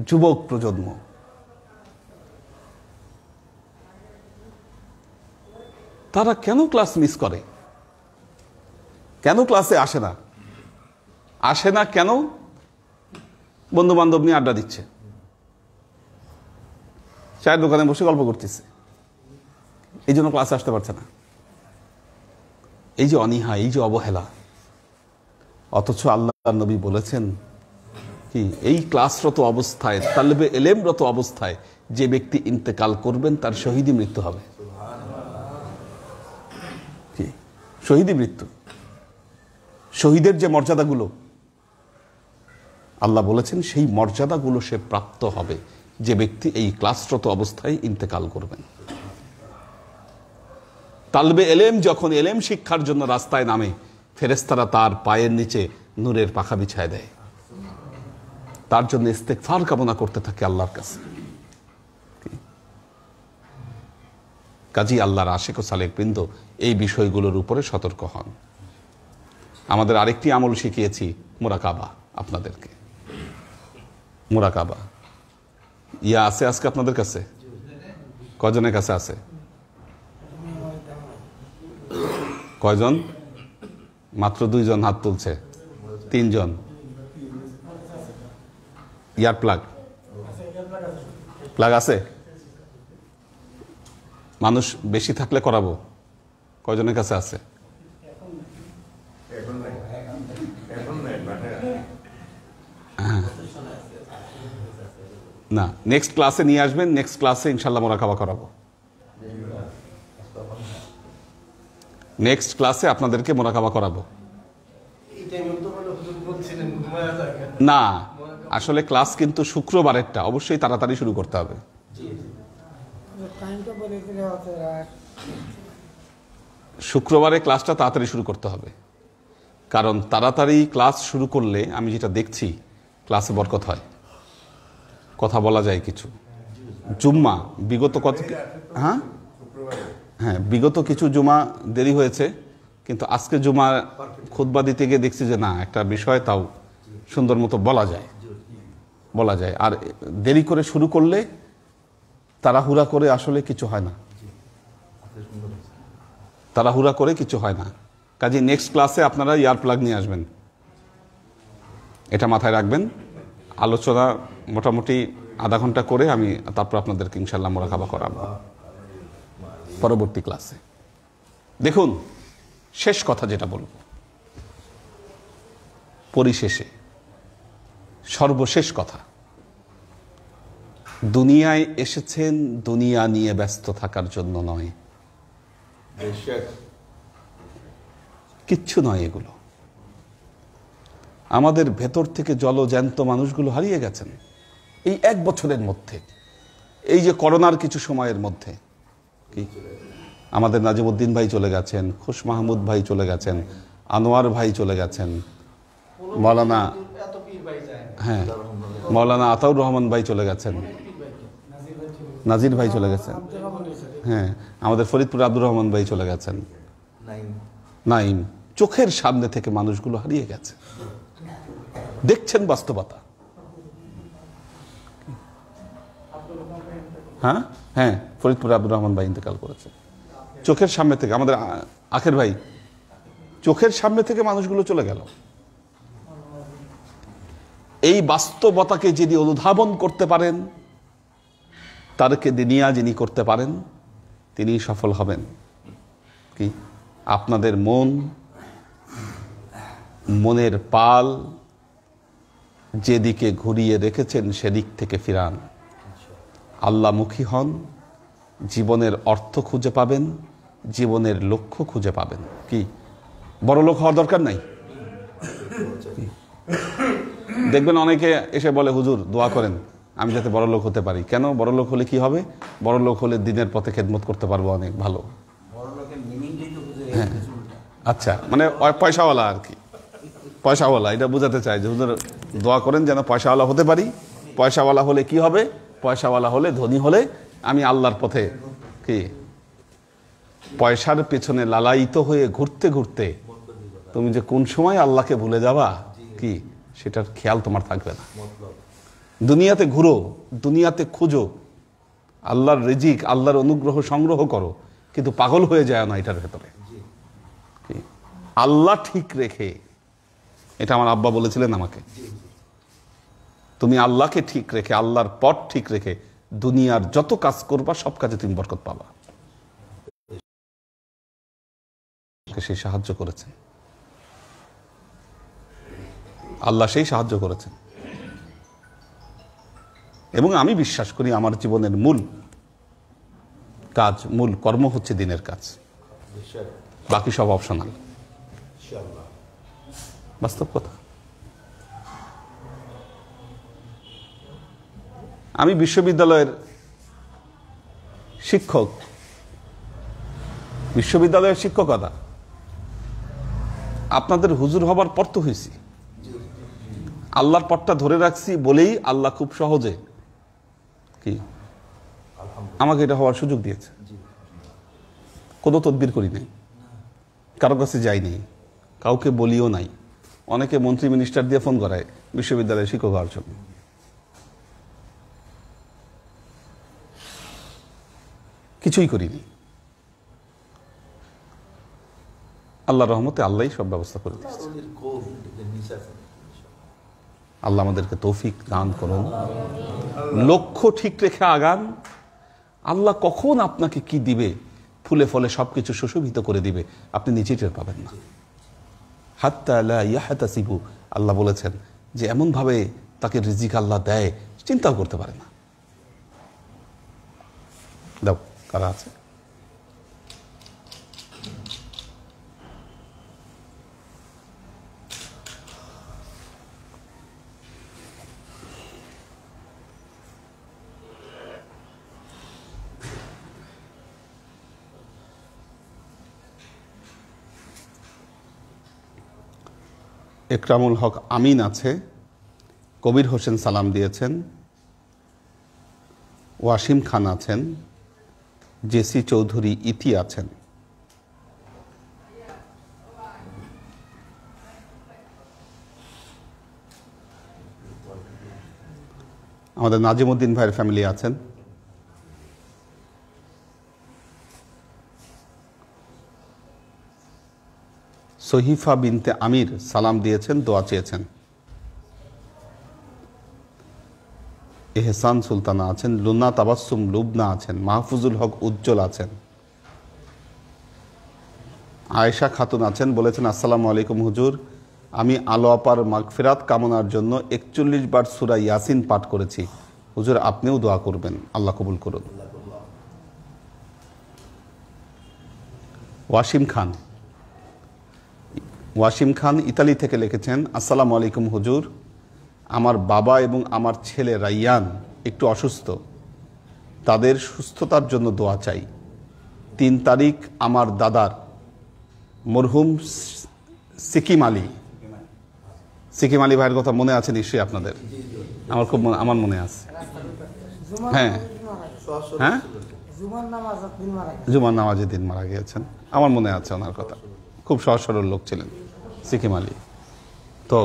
যুবক প্রজন্ম, তারা কেন ক্লাস মিস করে? কেন ক্লাসে আসে না? আসে না কেন? বন্ধু বান্ধব নিয়ে আড্ডা দিচ্ছে, চায়ের দোকানে বসে গল্প করতেছে, এই জন্য ক্লাসে আসতে পারছে না। এই যে অনীহা, এই যে অবহেলা, অথচ আল্লাহ নবী বলেছেন কি, এই ক্লাসরত অবস্থায়, তালেবে এলেমরত অবস্থায় যে ব্যক্তি ইন্তেকাল করবেন তার শহীদি মৃত্যু হবে। কি শহীদি মৃত্যু? শহীদের যে মর্যাদাগুলো আল্লাহ বলেছেন, সেই মর্যাদাগুলো সে প্রাপ্ত হবে যে ব্যক্তি এই ক্লাসরত অবস্থায় ইন্তেকাল করবেন। তালবে এলেম যখন এলেম শিক্ষার জন্য রাস্তায় নামে, ফেরেশতারা তার পায়ের নিচে নূরের পাখা বিছায় দেয়, তার জন্য ইস্তেগফার কামনা করতে থাকে আল্লাহর কাছে। কাজী আল্লাহর আশিক ও সালেক বৃন্দ এই বিষয়গুলোর উপরে সতর্ক হন। আমাদের আরেকটি আমল শিখিয়েছি, মুরাকাবা। আপনাদেরকে মুরাকাবা ইয়া আছে আজকে আপনাদের কাছে? কয়জনের কাছে আছে? কয়জন? মাত্র 2 জন হাত তুলছে। 3 জন। ইয়ার প্লাগ আছে? মানুষ বেশি থাকলে করাবো। কয়জনের কাছে আছে? না, নেক্সট ক্লাসে নিয়ে আসবেন। নেক্সট ক্লাসে ইনশাল্লাহ মুরাকাবা করাবো। নেক্সট ক্লাসে আপনাদেরকে মুরাকাবা করাবো। না, আসলে ক্লাস কিন্তু শুক্রবারেরটা অবশ্যই তাড়াতাড়ি শুরু করতে হবে। শুক্রবারে ক্লাসটা তাড়াতাড়ি শুরু করতে হবে, কারণ তাড়াতাড়ি ক্লাস শুরু করলে আমি যেটা দেখছি, ক্লাসে বরকত হয়, কথা বলা যায় কিছু। জুম্মা বিগত বিগত কিছু জুমা দেরি হয়েছে, কিন্তু আজকে জুমা খুতবা দিতে গিয়ে দেখছি যে না, একটা বিষয় তাও সুন্দর মতো বলা যায়। আর দেরি করে শুরু করলে তাড়াহুড়া করে আসলে কিছু হয় না, তাড়াহুড়া করে কিছু হয় না। কাজে নেক্সট ক্লাসে আপনারা ইয়ার প্লাগ নিয়ে আসবেন, এটা মাথায় রাখবেন। আলোচনা মোটামুটি আধা ঘন্টা করে আমি তারপর আপনাদেরকে ইনশাল্লাহ মুরাকাবা করাবো পরবর্তী ক্লাসে। দেখুন, শেষ কথা যেটা বলবো, পরিশেষে সর্বশেষ কথা, দুনিয়ায় এসেছেন দুনিয়া নিয়ে ব্যস্ত থাকার জন্য নয়, কিচ্ছু নয় এগুলো। আমাদের ভেতর থেকে জলজ্যান্ত মানুষগুলো হারিয়ে গেছেন এই 1 বছরের মধ্যে, এই যে করোনার কিছু সময়ের মধ্যে। কি আমাদের নাজিমউদ্দিন ভাই চলে গেছেন, খুশ মাহমুদ ভাই চলে গেছেন, আনোয়ার ভাই চলে গেছেন, মৌলানা আতাউর রহমান ভাই চলে গেছেন, নাজির ভাই চলে গেছেন, আমাদের ফরিদপুর আব্দুর রহমান ভাই চলে গেছেন, নাইম। চোখের সামনে থেকে মানুষগুলো হারিয়ে গেছে, দেখছেন বাস্তবতা। ফরিদপুর আব্দুর রহমান ভাই ইন্তেকাল করেছে, চোখের সামনে থেকে। আমাদের আখের ভাই, চোখের সামনে থেকে মানুষগুলো চলে গেল। এই বাস্তবতাকে যিনি অনুধাবন করতে পারেন, তারকে দুনিয়া যিনি করতে পারেন, তিনি সফল হবেন। কি আপনাদের মনের পাল যেদিকে ঘুরিয়ে রেখেছেন সেদিক থেকে ফিরান, আল্লাহমুখী হন, জীবনের অর্থ খুঁজে পাবেন, জীবনের লক্ষ্য খুঁজে পাবেন। কি বড় লোক হওয়ার দরকার নাই। দেখবেন অনেকে এসে বলে, হুজুর দোয়া করেন, আমি যাতে বড় লোক হতে পারি। কেন? বড় লোক হলে কি হবে? বড় লোক হলে দিনের পথে খেদমত করতে পারবো অনেক ভালো। হ্যাঁ, আচ্ছা, মানে পয়সাওয়ালা আর কি, পয়সাওয়ালা, এটা বোঝাতে চাই যে হুজুর দোয়া করেন যেন পয়সাওয়ালা হতে পারি। পয়সাওয়ালা হলে কি হবে? পয়সাওয়ালা হলে, ধনী হলে আমি আল্লাহর পথে কি পয়সার পেছনে লালায়িত হয়ে ঘুরতে ঘুরতে তুমি যে কোন সময় আল্লাহকে ভুলে যাবা কি সেটার খেয়াল তোমার থাকবে না। দুনিয়াতে ঘুরো, দুনিয়াতে খুঁজো, আল্লাহর রিজিক, আল্লাহর অনুগ্রহ সংগ্রহ করো, কিন্তু পাগল হয়ে যায় না এটার ভেতরে। আল্লাহ ঠিক রেখে, এটা আমার আব্বা বলেছিলেন আমাকে, তুমি আল্লাহকে ঠিক রেখে, আল্লাহর পথ ঠিক রেখে দুনিয়ার যত কাজ করবা সব কাজে তুমি বরকত পাবা। সেই সাহায্য করেছেন আল্লাহ, সেই সাহায্য করেছেন। এবং আমি বিশ্বাস করি আমার জীবনের মূল কাজ, মূল কর্ম হচ্ছে দিনের কাজ, বাকি সব অপশনাল। বাস্তব কথা। আমি বিশ্ববিদ্যালয়ের শিক্ষক, বিশ্ববিদ্যালয়ের শিক্ষকতা আপনাদের হুজুর হবার পর তো হয়েছি, আল্লাহর পথটা ধরে রাখছি বলেই আল্লাহ খুব সহজে কি আমাকে এটা হওয়ার সুযোগ দিয়েছে। কোনো তদবির করি নাই, কারো কাছে যাই নাই, কাউকে বলিও নাই। অনেকে মন্ত্রী মিনিস্টার দিয়ে ফোন করায় বিশ্ববিদ্যালয়ের শিক্ষক হওয়ার জন্য। কিছুই করিনি। আল্লাহর রহমতে আল্লাহই সব ব্যবস্থা করে দিয়েছে। আল্লাহ আমাদেরকে তৌফিক দান করুন। লক্ষ্য ঠিক রেখে আগান। আল্লাহ কখন আপনাকে কি দিবে, ফুলে ফলে সবকিছু সুশোভিত করে দিবে, আপনি নিজেই টের পাবেন না। হাত্তা লা ইয়াহতাসিবু, আল্লাহ বলেছেন যে এমন ভাবে তাকে রিজিক আল্লাহ দেয় চিন্তাও করতে পারে না। দাও, কারা আছে? একরামুল হক আমিন আছে, কবির হোসেন সালাম দিয়েছেন, ওয়াসিম খান আছেন, জেসি চৌধুরী ইতি আছেন। আমাদের নাজিমউদ্দিন ভাইয়ের ফ্যামিলি আছেন। সহিফা বিনতে আমির সালাম দিয়েছেন, দোয়া চেয়েছেন। এহসান সুলতানা আছেন, লুনা তাবাসসুম লুবনা আছেন, মাহফুজুল হক উজ্জ্বল আছেন, আয়েশা খাতুন আছেন। বলেছেন, আসসালামু আলাইকুম হুজুর, আমি আলো আপার মাগফিরাত কামনার জন্য 41 বার সূরা ইয়াসিন পাঠ করেছি। হুজুর আপনিও দোয়া করবেন, আল্লাহ কবুল করুন। ওয়াসিম খান ইতালি থেকে লিখেছেন, আসসালামু আলাইকুম হুজুর, আমার বাবা এবং আমার ছেলে রাইয়ান একটু অসুস্থ, তাদের সুস্থতার জন্য দোয়া চাই। 3 তারিখ আমার দাদার মরহুম সিকিম আলী ভাইয়ের কথা মনে আছে নিশ্চয়ই আপনাদের? আমার মনে আছে। হ্যাঁ হ্যাঁ, জুমার নামাজের দিন মারা গিয়েছেন, আমার মনে আছে ওনার কথা। খুব সহজ সরল লোক ছিলেন সিকিম আলী। তো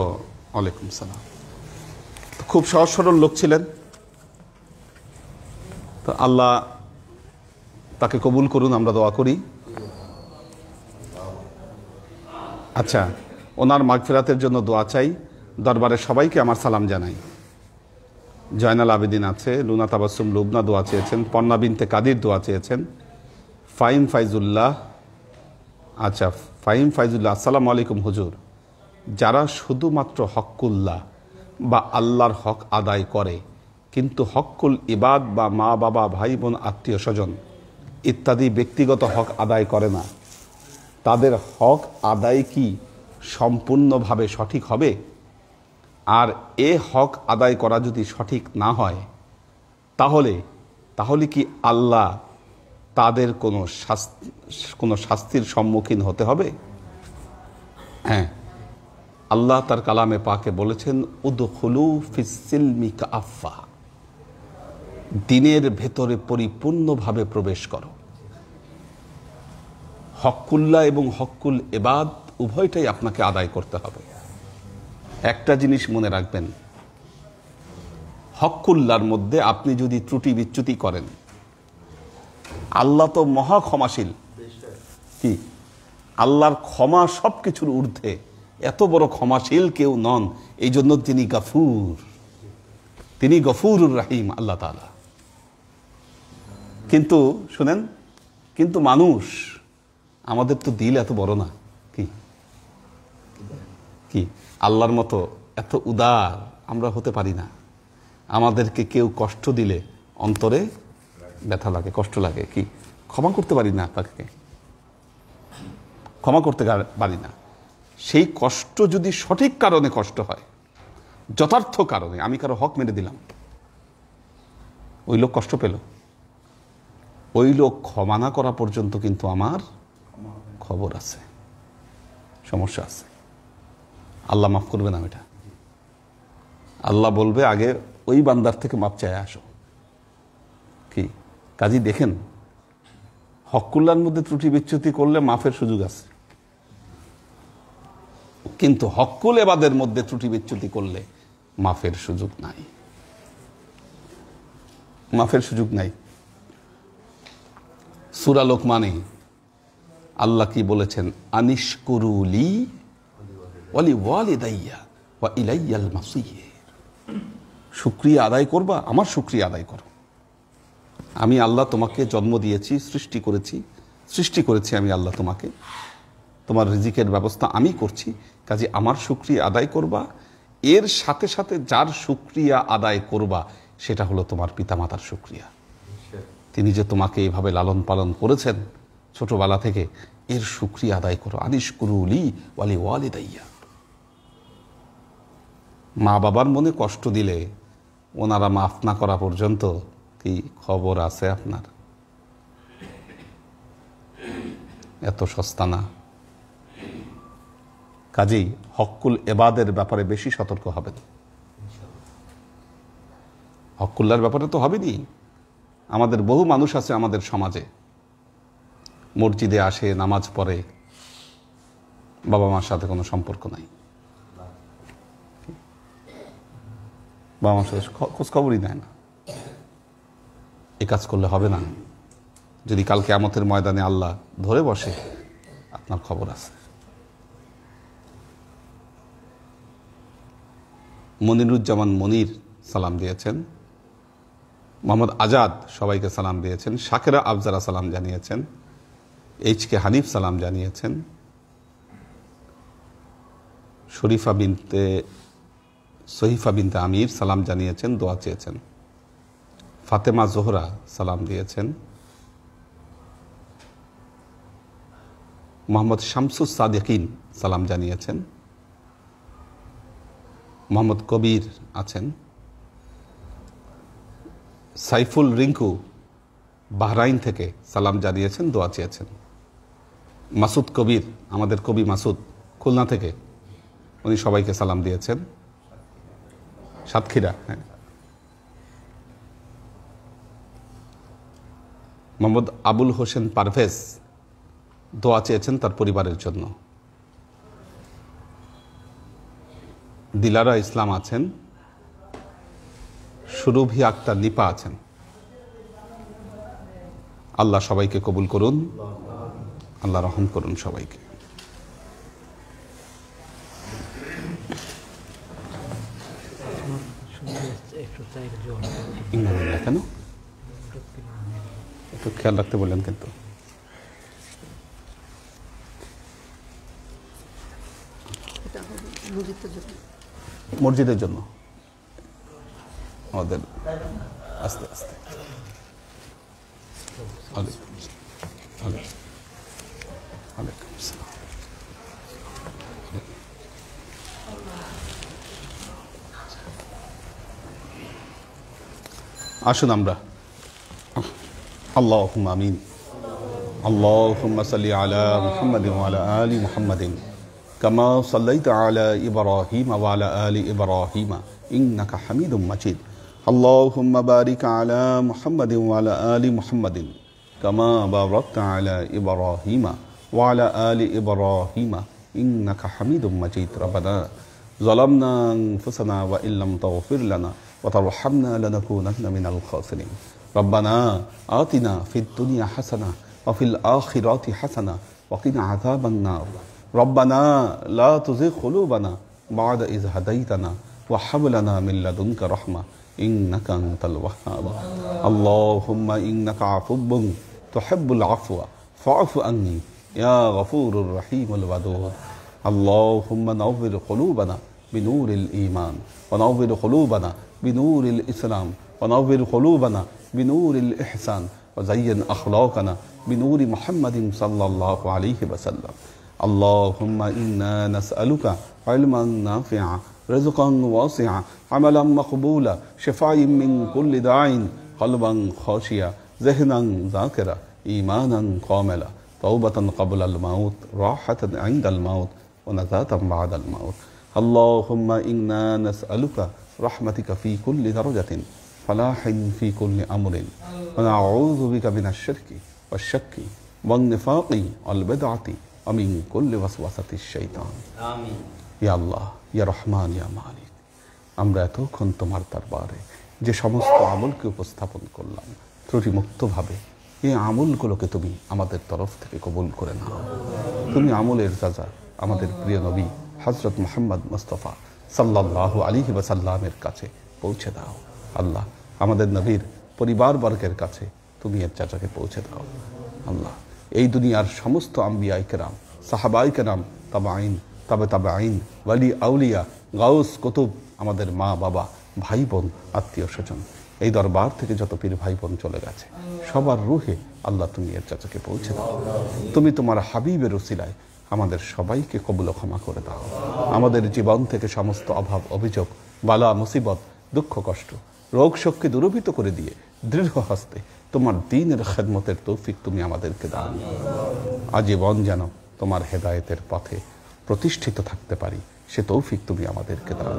ওয়ালাইকুম সালাম। খুব সহজ সরল লোক ছিলেন। তো আল্লাহ তাকে কবুল করুন, আমরা দোয়া করি। আচ্ছা, ওনার মাগফিরাতের জন্য দোয়া চাই। দরবারের সবাইকে আমার সালাম জানাই। জয়নাল আবেদিন আছে, লুনা তাবাসসুম লুবনা দোয়া চেয়েছেন, পন্না বিনতে কাদির দোয়া চেয়েছেন, ফাহিম ফাইজুল্লাহ। আচ্ছা, ফাহিম ফাইজুল্লাহ, আসসালামু আলাইকুম হুজুর, যারা শুধুমাত্র হক্কুল্লাহ বা আল্লাহর হক আদায় করে কিন্তু হক্কুল ইবাদ বা মা বাবা ভাই বোন আত্মীয় স্বজন ইত্যাদি ব্যক্তিগত হক আদায় করে না, তাদের হক আদায় কি সম্পূর্ণভাবে সঠিক হবে? আর এ হক আদায় করা যদি সঠিক না হয় তাহলে কি আল্লাহ তাদের কোনো শাস্তির সম্মুখীন হতে হবে? হ্যাঁ, আল্লাহ তার কালামে পাকে বলেছেন, উদখুলু ফিস-সিলমি কাফা, দ্বীনের ভেতরে পরিপূর্ণভাবে প্রবেশ করো। হক্কুল্লাহ এবং হক্কুল ইবাদ উভয়টাই আপনাকে আদায় করতে হবে। একটা জিনিস মনে রাখবেন, হক্কুল্লাহর মধ্যে আপনি যদি ত্রুটি বিচ্যুতি করেন, আল্লাহ তো মহা ক্ষমাশীল। কি, আল্লাহর ক্ষমা সব কিছুর ঊর্ধ্বে, এত বড় ক্ষমাশীল কেউ নন। এই জন্য তিনি গফুরুর রাহিম আল্লাহ তাআলা। কিন্তু শুনেন, কিন্তু মানুষ, আমাদের তো দিল এত বড় না। কি আল্লাহর মতো এত উদার আমরা হতে পারি না। আমাদেরকে কেউ কষ্ট দিলে অন্তরে ব্যথা লাগে, কষ্ট লাগে। কি ক্ষমা করতে পারি না, তাকে ক্ষমা করতে পারি না। সেই কষ্ট যদি সঠিক কারণে কষ্ট হয়, যথার্থ কারণে, আমি কারো হক মেরে দিলাম, ওই লোক কষ্ট পেল, ওই লোক ক্ষমা না করা পর্যন্ত কিন্তু আমার খবর আছে, সমস্যা আছে। আল্লাহ মাফ করবে না এটা। আল্লাহ বলবে আগে ওই বান্দার থেকে মাপ চায় আসো। কি কাজী দেখেন, হক্কুল্লার মধ্যে ত্রুটি বিচ্যুতি করলে মাফের সুযোগ আছে, কিন্তু হক্কুল ইবাদের মধ্যে ত্রুটি বিচ্যুতি করলে মাফের সুযোগ নাই, মাফের সুযোগ নাই। সূরা লোকমানে আল্লাহ কি বলেছেন? আনিশকুরুলি ওয়ালি ওয়ালিদাইয়া ওয়া ইলাইয়াল মাসির। শুকরিয়া আদায় করবা, আমার শুকরিয়া আদায় করো। আমি আল্লাহ তোমাকে জন্ম দিয়েছি, সৃষ্টি করেছি আমি আল্লাহ তোমাকে, তোমার রিজিকের ব্যবস্থা আমি করছি, কাজে আমার শুকরিয়া আদায় করবা। এর সাথে সাথে যার শুকরিয়া আদায় করবা সেটা হলো তোমার পিতামাতার শুকরিয়া। তিনি যে তোমাকে এইভাবে লালন পালন করেছেন ছোটবেলা থেকে, এর শুকরিয়া আদায় করো। আনিশকুরুলি ওয়ালি ওয়ালিদাইয়া। মা বাবার মনে কষ্ট দিলে ওনারা মাফ না করা পর্যন্ত কি খবর আছে আপনার? এত সস্তা না। কাজেই হক্কুল ইবাদের ব্যাপারে বেশি সতর্ক হবেন। হক্কুল্লার ব্যাপারে তো হবেনি। আমাদের বহু মানুষ আছে আমাদের সমাজে, মসজিদে আসে, নামাজ পড়ে, বাবা মার সাথে কোনো সম্পর্ক নাই, বাবা মার সাথে খোঁজ খবরই নেয় না। এই কাজ করলে হবে না। যদি কাল কিয়ামতের ময়দানে আল্লাহ ধরে বসে, আপনার খবর আছে। মনিরুজ্জামান মনির সালাম দিয়েছেন, মোহাম্মদ আজাদ সবাইকে সালাম দিয়েছেন, শাকেরা আফজারা সালাম জানিয়েছেন, এইচকে হানিফ সালাম জানিয়েছেন, সহিফা বিনতে আমির সালাম জানিয়েছেন, দোয়া চেয়েছেন, ফাতেমা জোহরা সালাম দিয়েছেন, মোহাম্মদ শামসুস সাদিকিন সালাম জানিয়েছেন, মোহাম্মদ কবির আছেন, সাইফুল রিঙ্কু বাহরাইন থেকে সালাম জানিয়েছেন, দোয়া চেয়েছেন, মাসুদ কবির, আমাদের কবি মাসুদ খুলনা থেকে, উনি সবাইকে সালাম দিয়েছেন, সাতক্ষীরা। হ্যাঁ, মোহাম্মদ আবুল হোসেন পারভেজ দোয়া চেয়েছেন তার পরিবারের জন্য। দিলারা ইসলাম আছেন, সুরভি আক্তার নিপা আছেন। আল্লাহ সবাইকে কবুল করুন, আল্লাহ রহম করুন সবাইকে। কেন একটু খেয়াল রাখতে বললেন কিন্তু। মসজিদের জন্য আমাদের আস্তে আস্তে আসুন আমরা আল্লাহুম্মা আমিন। আল্লাহুম্মা সাল্লি আলা মুহাম্মাদিন ওয়া আলা আলি মুহাম্মাদিন কামা সাল্লাইতা আলা ইব্রাহিম ওয়া আলা আলি ইব্রাহিম ইন্নাকা হামিদুম মাজিদ। আল্লাহুম্মা বারিক আলা মুহাম্মাদিন ওয়া আলা আলি মুহাম্মাদিন কামা বারাকতা আলা ইব্রাহিম ওয়া আলা আলি ইব্রাহিম ইন্নাকা হামিদুম মাজিদ। রব্বানা যালামনা আনফুসানা ওয়া ইল্লাম তাগফির লানা ওয়া তারহামনা লানাকুনান্না মিনাল খাসিরিন। রব্বানা আতিনা ফিদ দুনিয়া হাসানাহ ওয়া ফিল আখিরাতি হাসানাহ ওয়া কিনা আযাবান নার। রব্বানা লা তুযিগ কুলুবানা বা'দা ইয হাদাইতানা ওয়া হাব লানা মিন লাদুনকা রাহমাহ ইন্নাকা আনতাল ওয়াহ্হাব। আল্লাহুম্মা ইন্নাকা আফুব্বুন তুহিব্বুল আফওয়া ফা'ফু আন্নী ইয়া গফুরুর রহিমুল ওয়াদুদ। اللهم نور قلوبنا بنور الإيمان ونور قلوبنا بنور الإسلام ونور قلوبنا بنور الإحسان وزين أخلاقنا بنور محمد صلى الله عليه وسلم. اللهم إنا نسألك علما نافعا رزقا واسعا عملا مقبولا شفاء من كل داع قلبا خاشيا ذهنا ذاكرا إيمانا كاملا توبة قبل الموت راحة عند الموت ونجاة بعد الموت. اللهم إنا نسألك رحمتك في كل درجة فلاح في كل أمر ونعوذ بك من الشرك والشك والنفاق والبدعة ومن كل وسوسة الشيطان. آمين. يا الله يا رحمن يا مالك আমরা এতক্ষণ তোমার দরবারে যে সমস্ত আমলকে উপস্থাপন করলাম ত্রুটি মুক্তভাবে এই আমলগুলোকে তুমি আমাদের তরফ থেকে কবুল করে নাও। তুমি আমলের যাজা আমাদের প্রিয় নবী হযরত মুহাম্মদ মুস্তাফা সাল্লাল্লাহু আলাইহি ওয়াসাল্লামের কাছে পৌঁছে দাও। আল্লাহ আমাদের নবীর পরিবারবর্গের কাছে তুমি এর যাজাকে পৌঁছে দাও। আল্লাহ এই দুনিয়ার সমস্ত আম্বিয়ায়ে কেরাম সাহাবায়ে কেরাম তাবাঈন তাবাঈন ওয়ালি আউলিয়া গাউস কুতুব আমাদের মা বাবা ভাই বোন আত্মীয় স্বজন এই দরবার থেকে যত পীর ভাই বোন চলে গেছে সবার রুহে আল্লাহ তুমি এর যাজাকে পৌঁছে দাও। তুমি তোমার হাবিবের উসিলায় আমাদের সবাইকে কবুল ক্ষমা করে দাও। আমাদের জীবন থেকে সমস্ত অভাব অভিযোগ বালা মুসিবত দুঃখ কষ্ট রোগ শোককে দূরীভূত করে দিয়ে দৃঢ় হস্তে তোমার দ্বীনের খেদমতের তৌফিক তুমি আমাদেরকে দাও। আজীবন যেন তোমার হেদায়েতের পথে প্রতিষ্ঠিত থাকতে পারি সে তৌফিক তুমি আমাদেরকে দাও।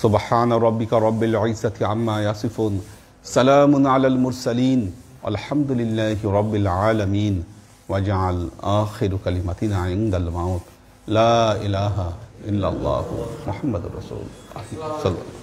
সুবহান রাব্বিকা রাব্বিল ইজ্জাতি আম্মা ইয়াসিফুন সালামুন আলাল মুরসালিন আলহামদুলিল্লাহি রাব্বিল আলামিন ওয়াজআল আখিরু কালিমাতিনা ইনদাল মাউত লা ইলাহা ইল্লাল্লাহু মুহাম্মাদুর রাসূলুল্লাহ সাল্লাল্লাহু আলাইহি ওয়াসাল্লাম।